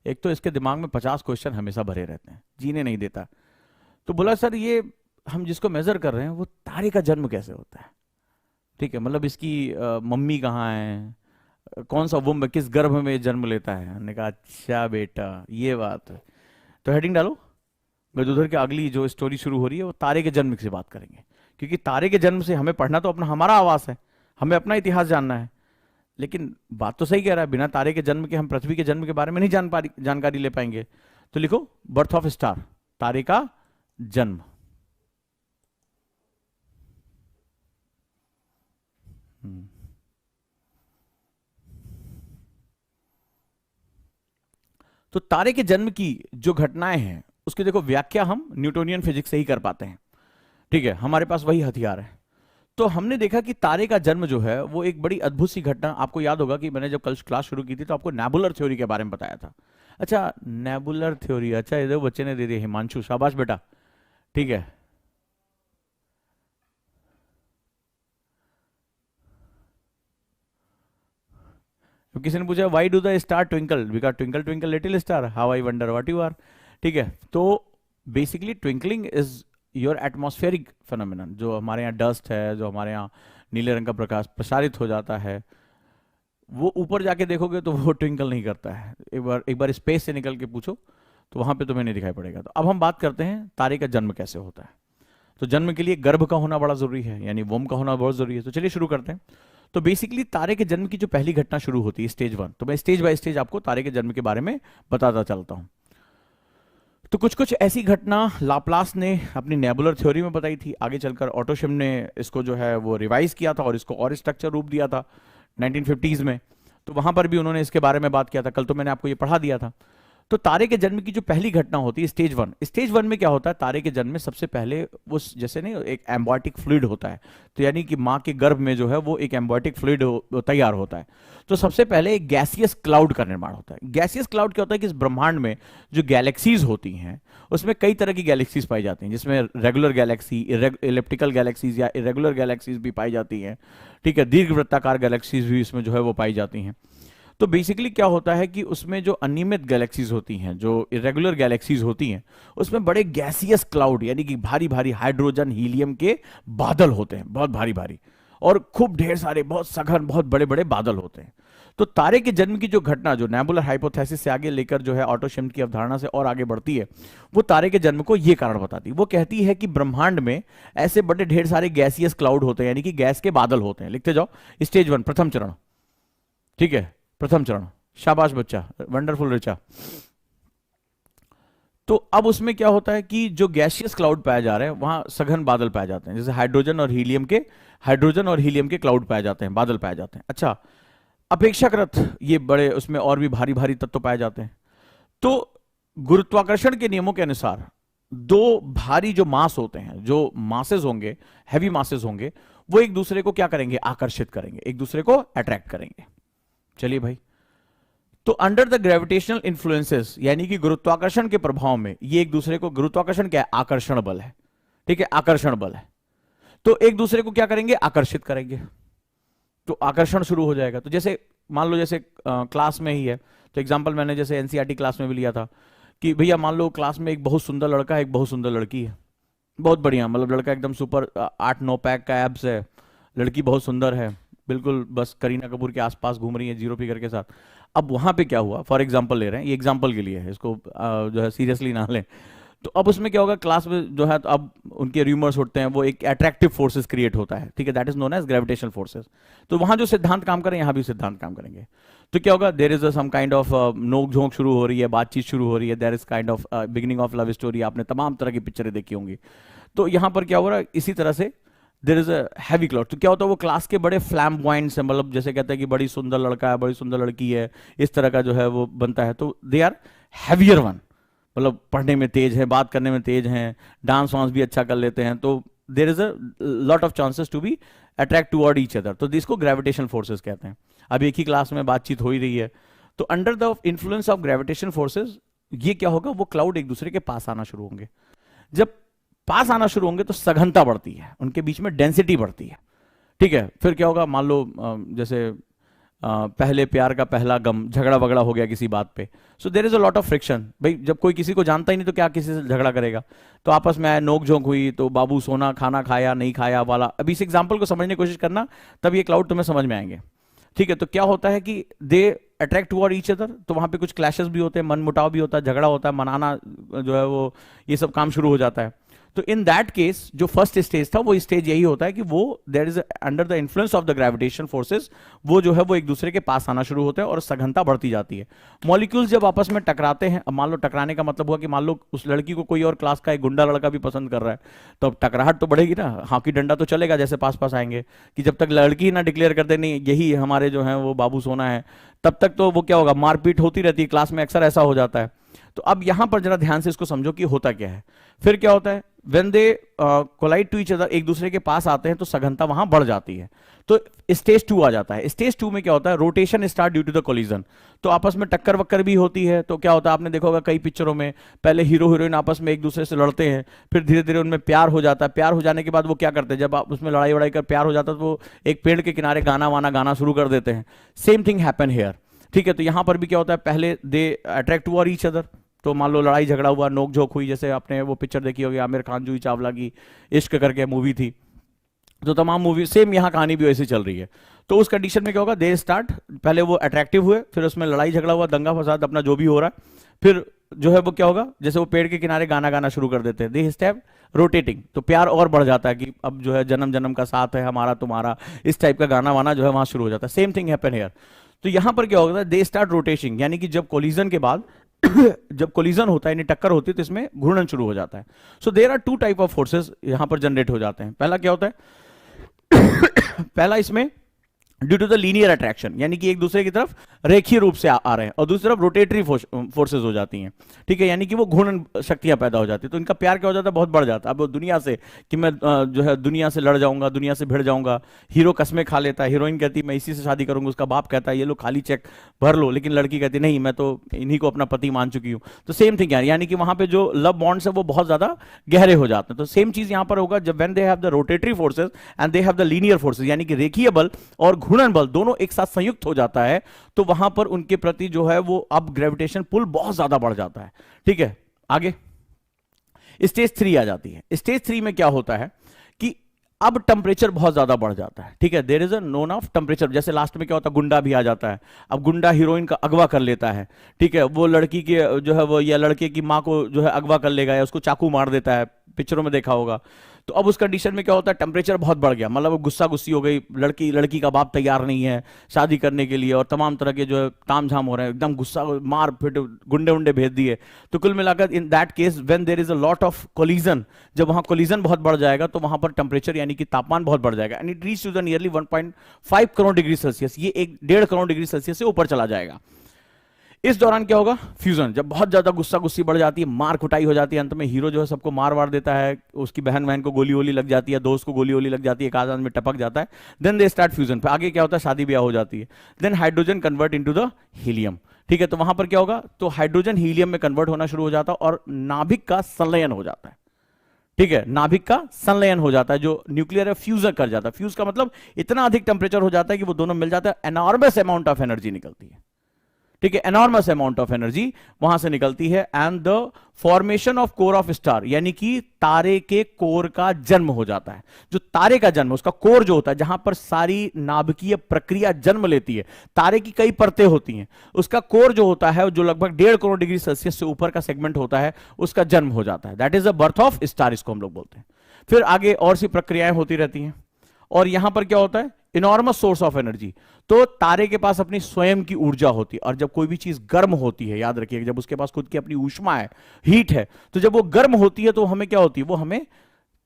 [SPEAKER 1] एक तो इसके दिमाग में 50 क्वेश्चन हमेशा भरे रहते हैं, जीने नहीं देता। तो बोला, सर ये हम जिसको मेजर कर रहे हैं वो तारे का जन्म कैसे होता है? ठीक है, मतलब इसकी मम्मी कहाँ है, कौन सा वुम्ब, किस गर्भ में जन्म लेता है? हमने कहा अच्छा बेटा ये बात है। तो हेडिंग डालो, गजोदर की अगली जो स्टोरी शुरू हो रही है वो तारे के जन्म से बात करेंगे। क्योंकि तारे के जन्म से हमें पढ़ना तो अपना हमारा आवास है, हमें अपना इतिहास जानना है। लेकिन बात तो सही कह रहा है, बिना तारे के जन्म के हम पृथ्वी के जन्म के बारे में नहीं जानकारी ले पाएंगे। तो लिखो बर्थ ऑफ स्टार, तारे का जन्म। तो तारे के जन्म की जो घटनाएं हैं उसकी देखो व्याख्या हम न्यूटोनियन फिजिक्स से ही कर पाते हैं। ठीक है, हमारे पास वही हथियार है। तो हमने देखा कि तारे का जन्म जो है वो एक बड़ी अद्भुत सी घटना। आपको याद होगा कि मैंने जब कल क्लास शुरू की थी तो आपको नेबुलर थ्योरी के बारे में बताया था। अच्छा, नेबुलर थ्योरी, अच्छा इधर बच्चे ने दे दी, हिमांशु, शाबाश बेटा। ठीक है, तो किसी ने पूछा why do the star twinkle? Because twinkle twinkle little star, how I wonder what you are. ठीक है, तो basically twinkling is your atmospheric phenomenon. जो हमारे यहाँ डस्ट है, जो हमारे यहाँ नीले रंग का प्रकाश प्रसारित हो जाता है, वो ऊपर जाके देखोगे तो वो ट्विंकल नहीं करता है। एक बार स्पेस से निकल के पूछो तो वहां पे तुम्हें नहीं दिखाई पड़ेगा। तो अब हम बात करते हैं तारे का जन्म कैसे होता है। तो जन्म के लिए गर्भ का होना बड़ा जरूरी है, यानी वोम का होना बहुत जरूरी है। तो चलिए शुरू करते हैं। तो बेसिकली तारे के जन्म की जो पहली घटना शुरू होती है स्टेज 1, तो मैं स्टेज बाय स्टेज आपको तारे के जन्म के बारे में बताता चलता हूं। तो कुछ कुछ ऐसी घटना लाप्लास ने अपनी नेबुलर थ्योरी में बताई थी। आगे चलकर ऑटो शिम ने इसको जो है वो रिवाइज किया था और इसको और स्ट्रक्चर रूप दिया था 1950s में। तो वहां पर भी उन्होंने इसके बारे में बात किया था, कल तो मैंने आपको ये पढ़ा दिया था। तो तारे के जन्म की जो पहली घटना होती है स्टेज वन में क्या होता है, तारे के जन्म में सबसे पहले वो जैसे नहीं एक एम्बॉटिक फ्लूइड होता है, तो यानी कि माँ के गर्भ में जो है वो एक एम्बॉटिक फ्लूइड तैयार होता है। तो सबसे पहले एक गैसियस क्लाउड का निर्माण होता है। गैसियस क्लाउड क्या होता है कि इस ब्रह्मांड में जो गैलेक्सीज होती हैं उसमें कई तरह की गैलेक्सीज पाई जाती हैं, जिसमें रेगुलर गैलेक्सी, इलेप्टिकल गैलेक्सीज या इरेगुलर गैलेक्सीज भी पाई जाती हैं। ठीक है, दीर्घ वृत्ताकार गैलेक्सीज भी इसमें जो है वो पाई जाती हैं। तो बेसिकली क्या होता है कि उसमें जो अनियमित गैलेक्सीज होती हैं, जो इरेगुलर गैलेक्सीज होती हैं, उसमें बड़े गैसियस क्लाउड यानी कि भारी भारी हाइड्रोजन हीलियम के बादल होते हैं, बहुत भारी भारी, और खूब ढेर सारे बहुत सघन बहुत बड़े बड़े बादल होते हैं। तो तारे के जन्म की जो घटना जो नेबुलर हाइपोथेसिस से आगे लेकर जो है ऑटो श्मिट की अवधारणा से और आगे बढ़ती है, वो तारे के जन्म को ये कारण बताती है। वो कहती है कि ब्रह्मांड में ऐसे बड़े ढेर सारे गैसियस क्लाउड होते हैं, यानी कि गैस के बादल होते हैं। लिखते जाओ, स्टेज वन, प्रथम चरण। ठीक है, प्रथम चरण, शाबाश बच्चा, वंडरफुल रिचा। तो अब उसमें क्या होता है कि जो गैसियस क्लाउड पाए जा रहे हैं वहां सघन बादल पाए जाते हैं, जैसे हाइड्रोजन और हीलियम के क्लाउड पाए जाते हैं, बादल पाए जाते हैं। अच्छा, अपेक्षाकृत ये बड़े उसमें और भी भारी भारी तत्व पाए जाते हैं। तो गुरुत्वाकर्षण के नियमों के अनुसार दो भारी जो मास होते हैं, जो मासेस होंगे, हैवी मासेस होंगे, वो एक दूसरे को क्या करेंगे, आकर्षित करेंगे, एक दूसरे को अट्रैक्ट करेंगे। चलिए भाई, तो अंडर द ग्रेविटेशनल इन्फ्लुएंसेस यानी कि गुरुत्वाकर्षण के प्रभाव में ये एक दूसरे को, गुरुत्वाकर्षण क्या है, आकर्षण बल है। ठीक है, आकर्षण बल है, तो एक दूसरे को क्या करेंगे, आकर्षित करेंगे, तो आकर्षण शुरू हो जाएगा। तो जैसे मान लो जैसे क्लास में ही है, तो एग्जांपल मैंने जैसे एनसीईआरटी क्लास में भी लिया था कि भैया मान लो क्लास में एक बहुत सुंदर लड़का है, एक बहुत सुंदर लड़की है, बहुत बढ़िया, मतलब लड़का एकदम सुपर 8-9 पैक का एब्स है, लड़की बहुत सुंदर है, बिल्कुल बस करीना कपूर के आसपास घूम रही है जीरो फिगर के साथ। अब वहां पे क्या हुआ, फॉर एग्जांपल ले रहे हैं, ये एग्जांपल के लिए है, इसको जो है सीरियसली ना लें। तो अब उसमें क्या होगा, क्लास में जो है तो अब उनके रूमर्स उठते हैं, वो एक अट्रैक्टिव फोर्सेस क्रिएट होता है। ठीक है, that is known as gravitational forces. तो वहां जो सिद्धांत काम करें, यहां भी सिद्धांत काम करेंगे। तो क्या होगा, there is some kind of नोक झोंक शुरू हो रही है, बातचीत शुरू हो रही है, there is kind of beginning of love story. आपने तमाम तरह की पिक्चरें देखी होंगी। तो यहां पर क्या हो रहा है, इसी तरह से there is a heavy cloud. तो क्या होता है, वो क्लास के बड़े फ्लैम्बॉयंट्स हैं, मतलब जैसे कहते हैं कि बड़ी सुंदर लड़का है, बड़ी सुंदर लड़की है, इस तरह का जो है वो बनता है। तो दे आर हैवियर वन, मतलब पढ़ने में तेज है, बात करने में तेज हैं, डांस वांस भी अच्छा कर लेते हैं। तो there is a lot of chances to be attract toward each other. तो इसको ग्रेविटेशनल फोर्सेस कहते हैं। अब एक ही क्लास में बातचीत हो ही रही है, तो under the influence of gravitation forces ये क्या होगा, वो क्लाउड एक दूसरे के पास आना शुरू होंगे। जब पास आना शुरू होंगे तो सघनता बढ़ती है, उनके बीच में डेंसिटी बढ़ती है। ठीक है, फिर क्या होगा, मान लो जैसे पहले प्यार का पहला गम, झगड़ा वगड़ा हो गया किसी बात पे, so there is a lot of friction. भाई जब कोई किसी को जानता ही नहीं तो क्या किसी से झगड़ा करेगा, तो आपस में नोक झोंक हुई, तो बाबू सोना खाना खाया नहीं खाया वाला। अभी इस एग्जाम्पल को समझने की कोशिश करना, तब ये क्लाउड तुम्हें समझ में आएंगे। ठीक है, तो क्या होता है कि they attract toward each other, तो वहां पे कुछ क्लैशेस भी होते हैं, मन मुटाव भी होता है, झगड़ा होता है, मनाना जो है वो ये सब काम शुरू हो जाता है। तो इन दैट केस जो फर्स्ट स्टेज था, वो स्टेज यही होता है कि वो there is under the influence of the gravitation forces, वो जो है वो एक दूसरे के पास आना शुरू होते हैं और सघनता बढ़ती जाती है। मॉलिक्यूल्स जब आपस में टकराते हैं, अब मान लो टकराने का मतलब हुआ कि मान लो उस लड़की को कोई और क्लास का एक गुंडा लड़का भी पसंद कर रहा है, तो अब टकराहट तो बढ़ेगी ना, हॉकी डंडा तो चलेगा, जैसे पास पास आएंगे, कि जब तक लड़की ना डिक्लेयर कर दे नहीं यही हमारे जो है वो बाबू सोना है, तब तक तो वो क्या होगा, मारपीट होती रहती है, क्लास में अक्सर ऐसा हो जाता है। तो अब यहां पर जरा ध्यान से इसको समझो कि होता क्या है। फिर क्या होता है, when they collide to each other, एक दूसरे के पास आते हैं तो सघनता वहां बढ़ जाती है। तो स्टेज 2 आ जाता है। स्टेज 2 में क्या होता है, rotation start due to the collision. तो आपस में टक्कर वक्कर भी होती है। तो क्या होता है, आपने देखा होगा कई पिक्चरों में, पहले हीरो हीरोइन आपस में एक दूसरे से लड़ते हैं, फिर धीरे धीरे उनमें प्यार हो जाता है। प्यार हो जाने के बाद वो क्या करते हैं, जब आप उसमें लड़ाई वड़ाई कर प्यार हो जाता है तो वो एक पेड़ के किनारे गाना वाना गाना शुरू कर देते हैं। Same thing happen here. ठीक है, तो यहां पर भी क्या होता है, पहले they attract toward each other. तो मान लो लड़ाई झगड़ा हुआ, नोक झोंक हुई, जैसे आपने वो पिक्चर देखी होगी आमिर खान जूही चावला की इश्क करके मूवी थी, तो तमाम मूवी सेम यहाँ कहानी भी वैसे चल रही है। तो उस कंडीशन में क्या होगा, दे स्टार्ट, पहले वो अट्रैक्टिव हुए, फिर उसमें लड़ाई झगड़ा हुआ, दंगा फसाद अपना जो भी हो रहा है, फिर जो है वो क्या होगा, जैसे वो पेड़ के किनारे गाना गाना शुरू कर देते हैं, दे स्टेप रोटेटिंग, तो प्यार और बढ़ जाता है कि अब जो है जन्म जन्म का साथ है हमारा तुम्हारा, इस टाइप का गाना वाना जो है वहां शुरू हो जाता है। Same thing happen here. तो यहां पर क्या होगा, दे स्टार्ट रोटेटिंग, यानी कि जब कोलिजन के बाद जब कोलिजन होता है यानी टक्कर होती है तो इसमें घूर्णन शुरू हो जाता है। So there are 2 type of forces यहां पर जनरेट हो जाते हैं। पहला क्या होता है पहला इसमें due to the linear attraction, यानी कि एक दूसरे की तरफ रेखीय रूप से आ रहे हैं, और दूसरी तरफ रोटेटरी फोर्सेस हो जाती हैं, ठीक है, यानी कि वो घूर्णन शक्तियां पैदा हो जाती है, तो इनका प्यार क्या हो जाता है, बहुत बढ़ जाता है। अब वो दुनिया से कि मैं जो है दुनिया से लड़ जाऊंगा, दुनिया से भिड़ जाऊंगा, हीरो कस्में खा लेता है, हीरोइन कहती है मैं इसी से शादी करूंगा, उसका बाप कहता है ये लो खाली चेक भर लो, लेकिन लड़की कहती नहीं मैं तो इन्हीं को अपना पति मान चुकी हूं। तो सेम थिंग यानी कि वहां पे जो लव बॉन्ड्स है वो बहुत ज्यादा गहरे हो जाते हैं। तो सेम चीज यहां पर होगा, जब when they have the rotatory forces and they have the linear forces, यानी कि रेखीय बल और घूर्णन बल दोनों एक साथ संयुक्त हो जाता है, तो वहां पर उनके प्रति जो है वो अब ग्रेविटेशन पुल बहुत ज्यादा बढ़ जाता है। ठीक है, आगे स्टेज 3 आ जाती है। स्टेज 3 में क्या होता है कि अब टेम्परेचर बहुत ज्यादा बढ़ जाता है। ठीक है, there is a none of temperature. जैसे लास्ट में क्या होता है, गुंडा भी आ जाता है। अब गुंडा हीरोइन का अगवा कर लेता है, ठीक है, वो लड़की के जो है वो या लड़के की माँ को जो है अगवा कर लेगा या उसको चाकू मार देता है, पिक्चरों में देखा होगा। तो अब उस कंडीशन में क्या होता है, टेम्परेचर बहुत बढ़ गया, मतलब वो गुस्सा गुस्सी हो गई, लड़की का बाप तैयार नहीं है शादी करने के लिए, और तमाम तरह के जो है ताम झाम हो रहे हैं, एकदम गुस्सा, मार फिट, गुंडे उंडे भेज दिए। तो कुल मिलाकर in that case when there is a lot of collision, जब वहां कोलिजन बहुत बढ़ जाएगा तो वहां पर टेम्परेचर यानी कि तापमान बहुत बढ़ जाएगा, and it reach to the nearly 1.5 crore degree Celsius, ये 1.5 करोड़ डिग्री सेल्सियस से ऊपर चला जाएगा। इस दौरान क्या होगा, फ्यूजन, जब बहुत ज्यादा गुस्सा गुस्सी बढ़ जाती है, मार कुटाई हो जाती है, अंत में हीरो जो है सबको मार वार देता है, उसकी बहन बहन को गोली वोली लग जाती है, दोस्त को गोली वोली लग जाती है, एक आदमी में टपक जाता है, देन दे स्टार्ट फ्यूजन। फिर आगे क्या होता है, शादी ब्याह हो जाती है, then hydrogen convert into the helium. ठीक है, तो वहां पर क्या होगा, तो हाइड्रोजन हीलियम में कन्वर्ट होना शुरू हो जाता है और नाभिक का संलयन हो जाता है। ठीक है, नाभिक का संलयन हो जाता है, जो न्यूक्लियर है फ्यूजन कर जाता है। फ्यूज का मतलब इतना अधिक टेम्परेचर हो जाता है कि वो दोनों मिल जाता है, एनॉर्मस अमाउंट ऑफ एनर्जी निकलती है। ठीक है, एनॉर्मस अमाउंट ऑफ एनर्जी वहां से निकलती है, and the formation of core of star, यानी कि तारे के कोर का जन्म हो जाता है। जो तारे का जन्म, उसका कोर जो होता है, जहां पर सारी नाभिकीय प्रक्रिया जन्म लेती है, तारे की कई परतें होती हैं, उसका कोर जो होता है, जो लगभग 1.5 करोड़ डिग्री सेल्सियस से ऊपर का सेगमेंट होता है, उसका जन्म हो जाता है। That is the birth of star, इसको हम लोग बोलते हैं। फिर आगे और सी प्रक्रियाएं होती रहती हैं, और यहां पर क्या होता है, इनॉर्मस सोर्स ऑफ एनर्जी। तो तारे के पास अपनी स्वयं की ऊर्जा होती है, और जब कोई भी चीज गर्म होती है, याद रखिए, जब उसके पास खुद की अपनी ऊष्मा है, हीट है, तो जब वो गर्म होती है तो हमें क्या होती है, वो हमें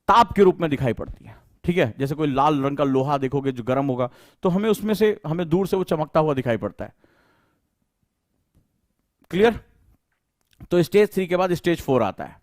[SPEAKER 1] ताप के रूप में दिखाई पड़ती है। ठीक है, जैसे कोई लाल रंग का लोहा देखोगे जो गर्म होगा, तो हमें उसमें से, हमें दूर से वो चमकता हुआ दिखाई पड़ता है। क्लियर? तो स्टेज 3 के बाद स्टेज 4 आता है।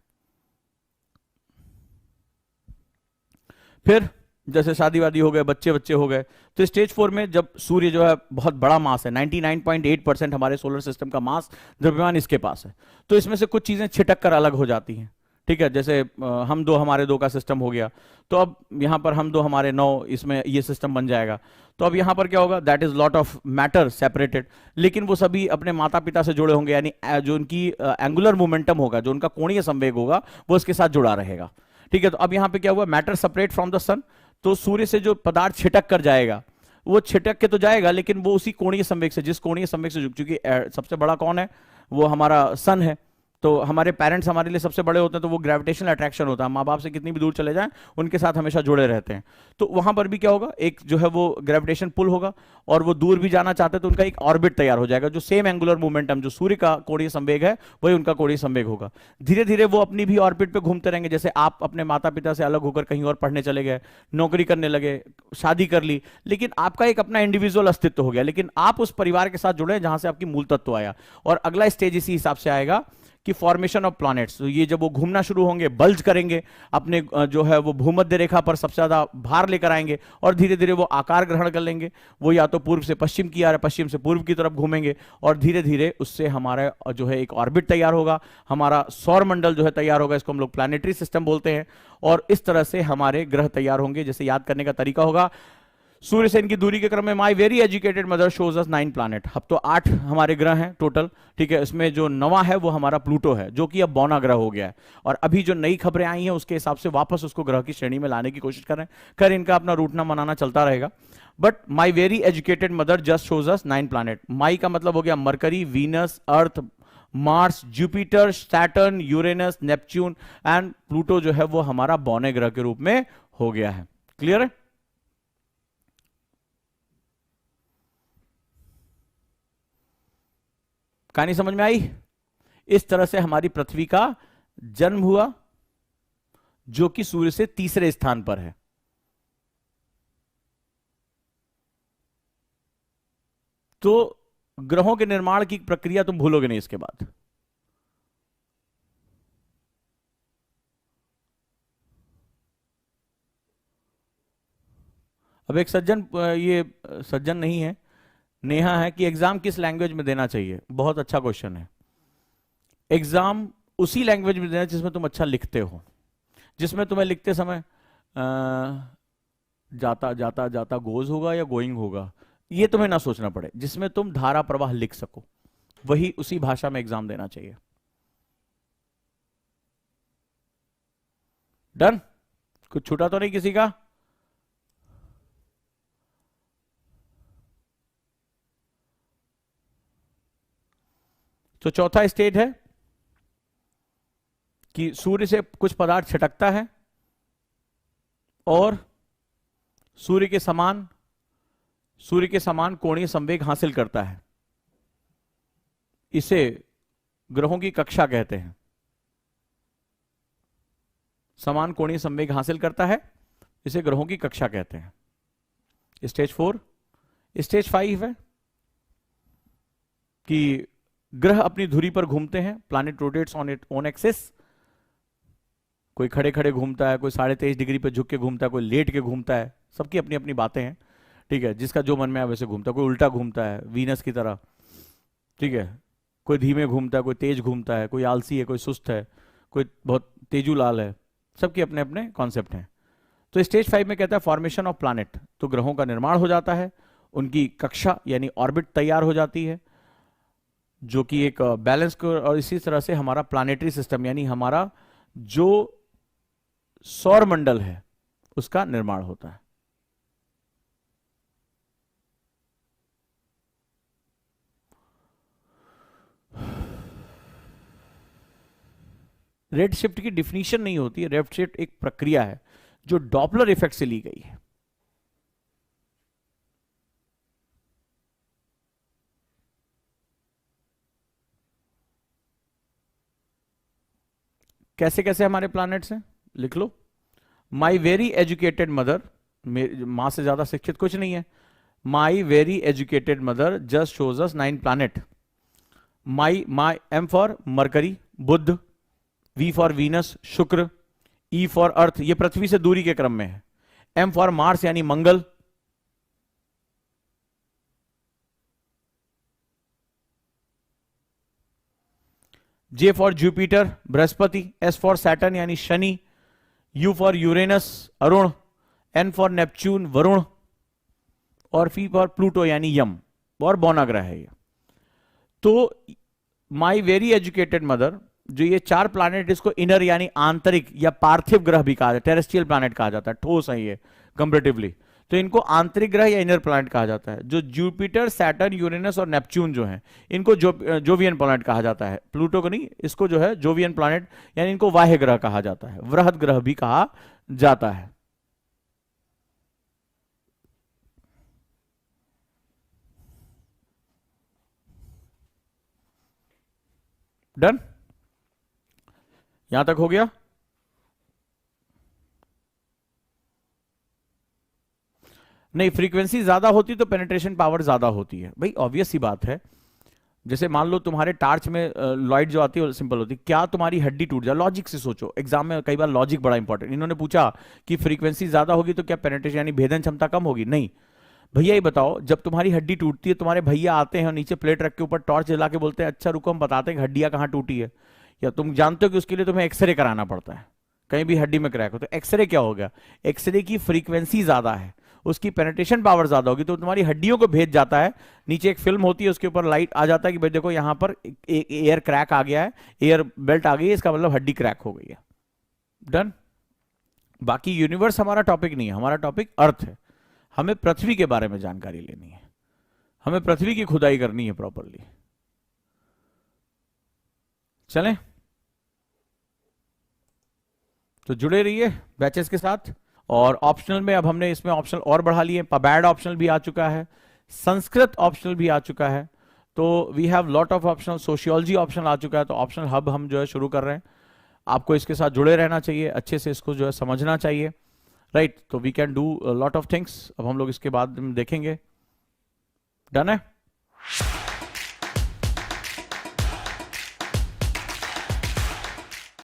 [SPEAKER 1] फिर जैसे शादी वादी हो गए, बच्चे बच्चे हो गए, तो स्टेज 4 में जब सूर्य जो है बहुत बड़ा मास है, 99.8% हमारे सोलर सिस्टम का मास द्रव्यमान इसके पास है, तो इसमें से कुछ चीजें छिटक कर अलग हो जाती हैं। ठीक है, जैसे हम दो हमारे दो का सिस्टम हो गया, तो अब यहां पर हम दो हमारे 9, इसमें ये सिस्टम बन जाएगा। तो अब यहां पर क्या होगा, that is lot of matter separated, लेकिन वो सभी अपने माता पिता से जुड़े होंगे, यानी जो उनकी एंगुलर मोमेंटम होगा, जो उनका कोणीय संवेग होगा, वो इसके साथ जुड़ा रहेगा। ठीक है, तो अब यहां पे क्या हुआ, मैटर सेपरेट फ्रॉम द सन, तो सूर्य से जो पदार्थ छिटक कर जाएगा, वो छिटक के तो जाएगा, लेकिन वो उसी कोणीय संवेग से, जिस कोणीय संवेग से, क्योंकि सबसे बड़ा कौन है, वो हमारा सन है, तो हमारे पेरेंट्स हमारे लिए सबसे बड़े होते हैं, तो वो ग्रेविटेशनल अट्रैक्शन होता है, माँ बाप से कितनी भी दूर चले जाएं उनके साथ हमेशा जुड़े रहते हैं। तो वहां पर भी क्या होगा, एक जो है वो ग्रेविटेशन पुल होगा, और वो दूर भी जाना चाहते हैं तो उनका एक ऑर्बिट तैयार हो जाएगा, जो सेम एंगुलर मोमेंटम, जो सूर्य का कोणीय संवेग है, वही उनका कोणीय संवेग होगा। धीरे धीरे वो अपनी भी ऑर्बिट पे घूमते रहेंगे, जैसे आप अपने माता पिता से अलग होकर कहीं और पढ़ने चले गए, नौकरी करने लगे, शादी कर ली, लेकिन आपका एक अपना इंडिविजुअल अस्तित्व हो गया, लेकिन आप उस परिवार के साथ जुड़े जहां से आपकी मूल तत्व आया। और अगला स्टेज इसी हिसाब से आएगा कि फॉर्मेशन ऑफ प्लैनेट्स, तो ये जब वो घूमना शुरू होंगे, बल्ज करेंगे, अपने जो है वो भूमध्य रेखा पर सबसे ज्यादा भार लेकर आएंगे, और धीरे धीरे वो आकार ग्रहण कर लेंगे, वो या तो पूर्व से पश्चिम की या पश्चिम से पूर्व की तरफ घूमेंगे, और धीरे धीरे उससे हमारा जो है एक ऑर्बिट तैयार होगा, हमारा सौर मंडल जो है तैयार होगा, इसको हम लोग प्लैनेटरी सिस्टम बोलते हैं। और इस तरह से हमारे ग्रह तैयार होंगे। जैसे याद करने का तरीका होगा, सूर्य से इनकी दूरी के क्रम में माई very educated mother shows us 9 planet. अब तो 8 हमारे ग्रह हैं टोटल। ठीक है, इसमें जो नवा है वो हमारा प्लूटो है, जो कि अब बौना ग्रह हो गया है, और अभी जो नई खबरें आई हैं उसके हिसाब से वापस उसको ग्रह की श्रेणी में लाने की कोशिश कर रहे हैं। खैर, इनका अपना रूठना मनाना चलता रहेगा, but my very educated mother just shows us 9 planet. My का मतलब हो गया Mercury, Venus, Earth, Mars, Jupiter, Saturn, Uranus, Neptune, and Pluto जो है वो हमारा बौने ग्रह के रूप में हो गया है। क्लियर है? कहानी समझ में आई? इस तरह से हमारी पृथ्वी का जन्म हुआ, जो कि सूर्य से तीसरे स्थान पर है। तो ग्रहों के निर्माण की प्रक्रिया तुम भूलोगे नहीं इसके बाद। अब एक सज्जन, ये सज्जन नहीं है, नेहा है, कि एग्जाम किस लैंग्वेज में देना चाहिए। बहुत अच्छा क्वेश्चन है। एग्जाम उसी लैंग्वेज में देना जिसमें तुम अच्छा लिखते हो, जिसमें तुम्हें लिखते समय जाता जाता जाता गोज होगा या गोइंग होगा, ये तुम्हें ना सोचना पड़े, जिसमें तुम धारा प्रवाह लिख सको, वही उसी भाषा में एग्जाम देना चाहिए। डन? कुछ छूटा तो नहीं किसी का? तो चौथा स्टेज है कि सूर्य से कुछ पदार्थ छिटकता है और सूर्य के समान कोणीय संवेग हासिल करता है। इसे ग्रहों की कक्षा कहते हैं। समान कोणीय संवेग हासिल करता है, इसे ग्रहों की कक्षा कहते हैं। स्टेज 4। स्टेज 5 है कि ग्रह अपनी धुरी पर घूमते हैं। Planet rotates on it own axis. कोई खड़े खड़े घूमता है, कोई 23.5 डिग्री पे झुक के घूमता है, कोई लेट के घूमता है। सबकी अपनी अपनी बातें हैं, ठीक है, जिसका जो मन में आए वैसे घूमता है। कोई उल्टा घूमता है वीनस की तरह, ठीक है, कोई धीमे घूमता है, कोई तेज घूमता है, कोई आलसी है, कोई सुस्त है, कोई बहुत तेजू लाल है। सबके अपने अपने कॉन्सेप्ट हैं। तो स्टेज 5 में कहता है फॉर्मेशन ऑफ प्लैनेट। तो ग्रहों का निर्माण हो जाता है, उनकी कक्षा यानी ऑर्बिट तैयार हो जाती है, जो कि एक बैलेंस को, और इसी तरह से हमारा प्लानिटरी सिस्टम यानी हमारा जो सौर मंडल है उसका निर्माण होता है। रेड शिफ्ट की डिफिनीशन नहीं होती है। रेड शिफ्ट एक प्रक्रिया है जो डॉपलर इफेक्ट से ली गई है। कैसे कैसे हमारे प्लैनेट्स हैं, लिख लो। माई वेरी एजुकेटेड मदर, मां से ज्यादा शिक्षित कुछ नहीं है। My very educated mother just shows us 9 planet. My M for Mercury Budh, V for Venus Shukra, E for earth, ये पृथ्वी से दूरी के क्रम में है। एम फॉर मार्स यानी मंगल, जे फॉर जुपिटर बृहस्पति, एस फॉर सैटर्न यानी शनि, यू फॉर यूरेनस अरुण, एन फॉर नेपच्यून वरुण, और फी फॉर प्लूटो यानी यम, और बौना ग्रह है ये। तो माई वेरी एजुकेटेड मदर, जो ये 4 प्लैनेट, इसको इनर यानी आंतरिक या पार्थिव ग्रह भी कहा जाता है, टेरेस्ट्रियल प्लैनेट कहा जाता है, ठोस है ये कंपैरेटिवली। तो इनको आंतरिक ग्रह या इनर प्लैनेट कहा जाता है। जो जुपिटर, सैटर्न, यूरेनस और नेपच्यून जो हैं, इनको जोवियन प्लैनेट कहा जाता है। प्लूटो को नहीं, इसको जो है जोवियन प्लैनेट यानी इनको वाह्य ग्रह कहा जाता है, वृहद ग्रह भी कहा जाता है। डन? यहां तक हो गया? नहीं, फ्रीक्वेंसी ज्यादा होती तो पेनिट्रेशन पावर ज्यादा होती है भाई, ऑब्वियस सी बात है। जैसे मान लो तुम्हारे टार्च में लाइट जो आती है वो सिंपल होती है। क्या तुम्हारी हड्डी टूट जाए? लॉजिक से सोचो, एग्जाम में कई बार लॉजिक बड़ा इंपॉर्टेंट। इन्होंने पूछा कि फ्रीक्वेंसी ज्यादा होगी तो क्या पेनिट्रेशन यानी भेदन क्षमता कम होगी? नहीं भैया, ये बताओ, जब तुम्हारी हड्डी टूटती है, तुम्हारे भैया आते हैं और नीचे प्लेट रख के ऊपर टॉर्च जला के बोलते हैं अच्छा रुको हम बताते हैं हड्डियां कहाँ टूटी है, या तुम जानते हो कि उसके लिए तुम्हें एक्सरे कराना पड़ता है, कहीं भी हड्डी में क्रैक हो। तो एक्सरे क्या हो गया? एक्सरे की फ्रीक्वेंसी ज्यादा है, उसकी पेनिट्रेशन पावर ज्यादा होगी, तो तुम्हारी हड्डियों को भेज जाता है। नीचे एक फिल्म होती है, उसके ऊपर लाइट आ जाता है कि भाई देखो यहां पर एयर क्रैक आ गया है, एयर बेल्ट आ गई है, इसका मतलब हड्डी क्रैक हो गई है। डन? बाकी यूनिवर्स हमारा टॉपिक नहीं है, हमारा टॉपिक अर्थ है। हमें पृथ्वी के बारे में जानकारी लेनी है, हमें पृथ्वी की खुदाई करनी है प्रॉपरली। चलें? तो जुड़े रहिए बैचेस के साथ। और ऑप्शनल में अब हमने इसमें ऑप्शनल और बढ़ा लिए। पबैड ऑप्शनल भी आ चुका है, संस्कृत ऑप्शनल भी आ चुका है, तो we have lot of optional. Sociology optional आ चुका है, तो ऑप्शनल हब हम जो है शुरू कर रहे हैं। आपको इसके साथ जुड़े रहना चाहिए, अच्छे से इसको जो है समझना चाहिए, राइट? तो we can do lot of things. अब हम लोग इसके बाद देखेंगे। डन है?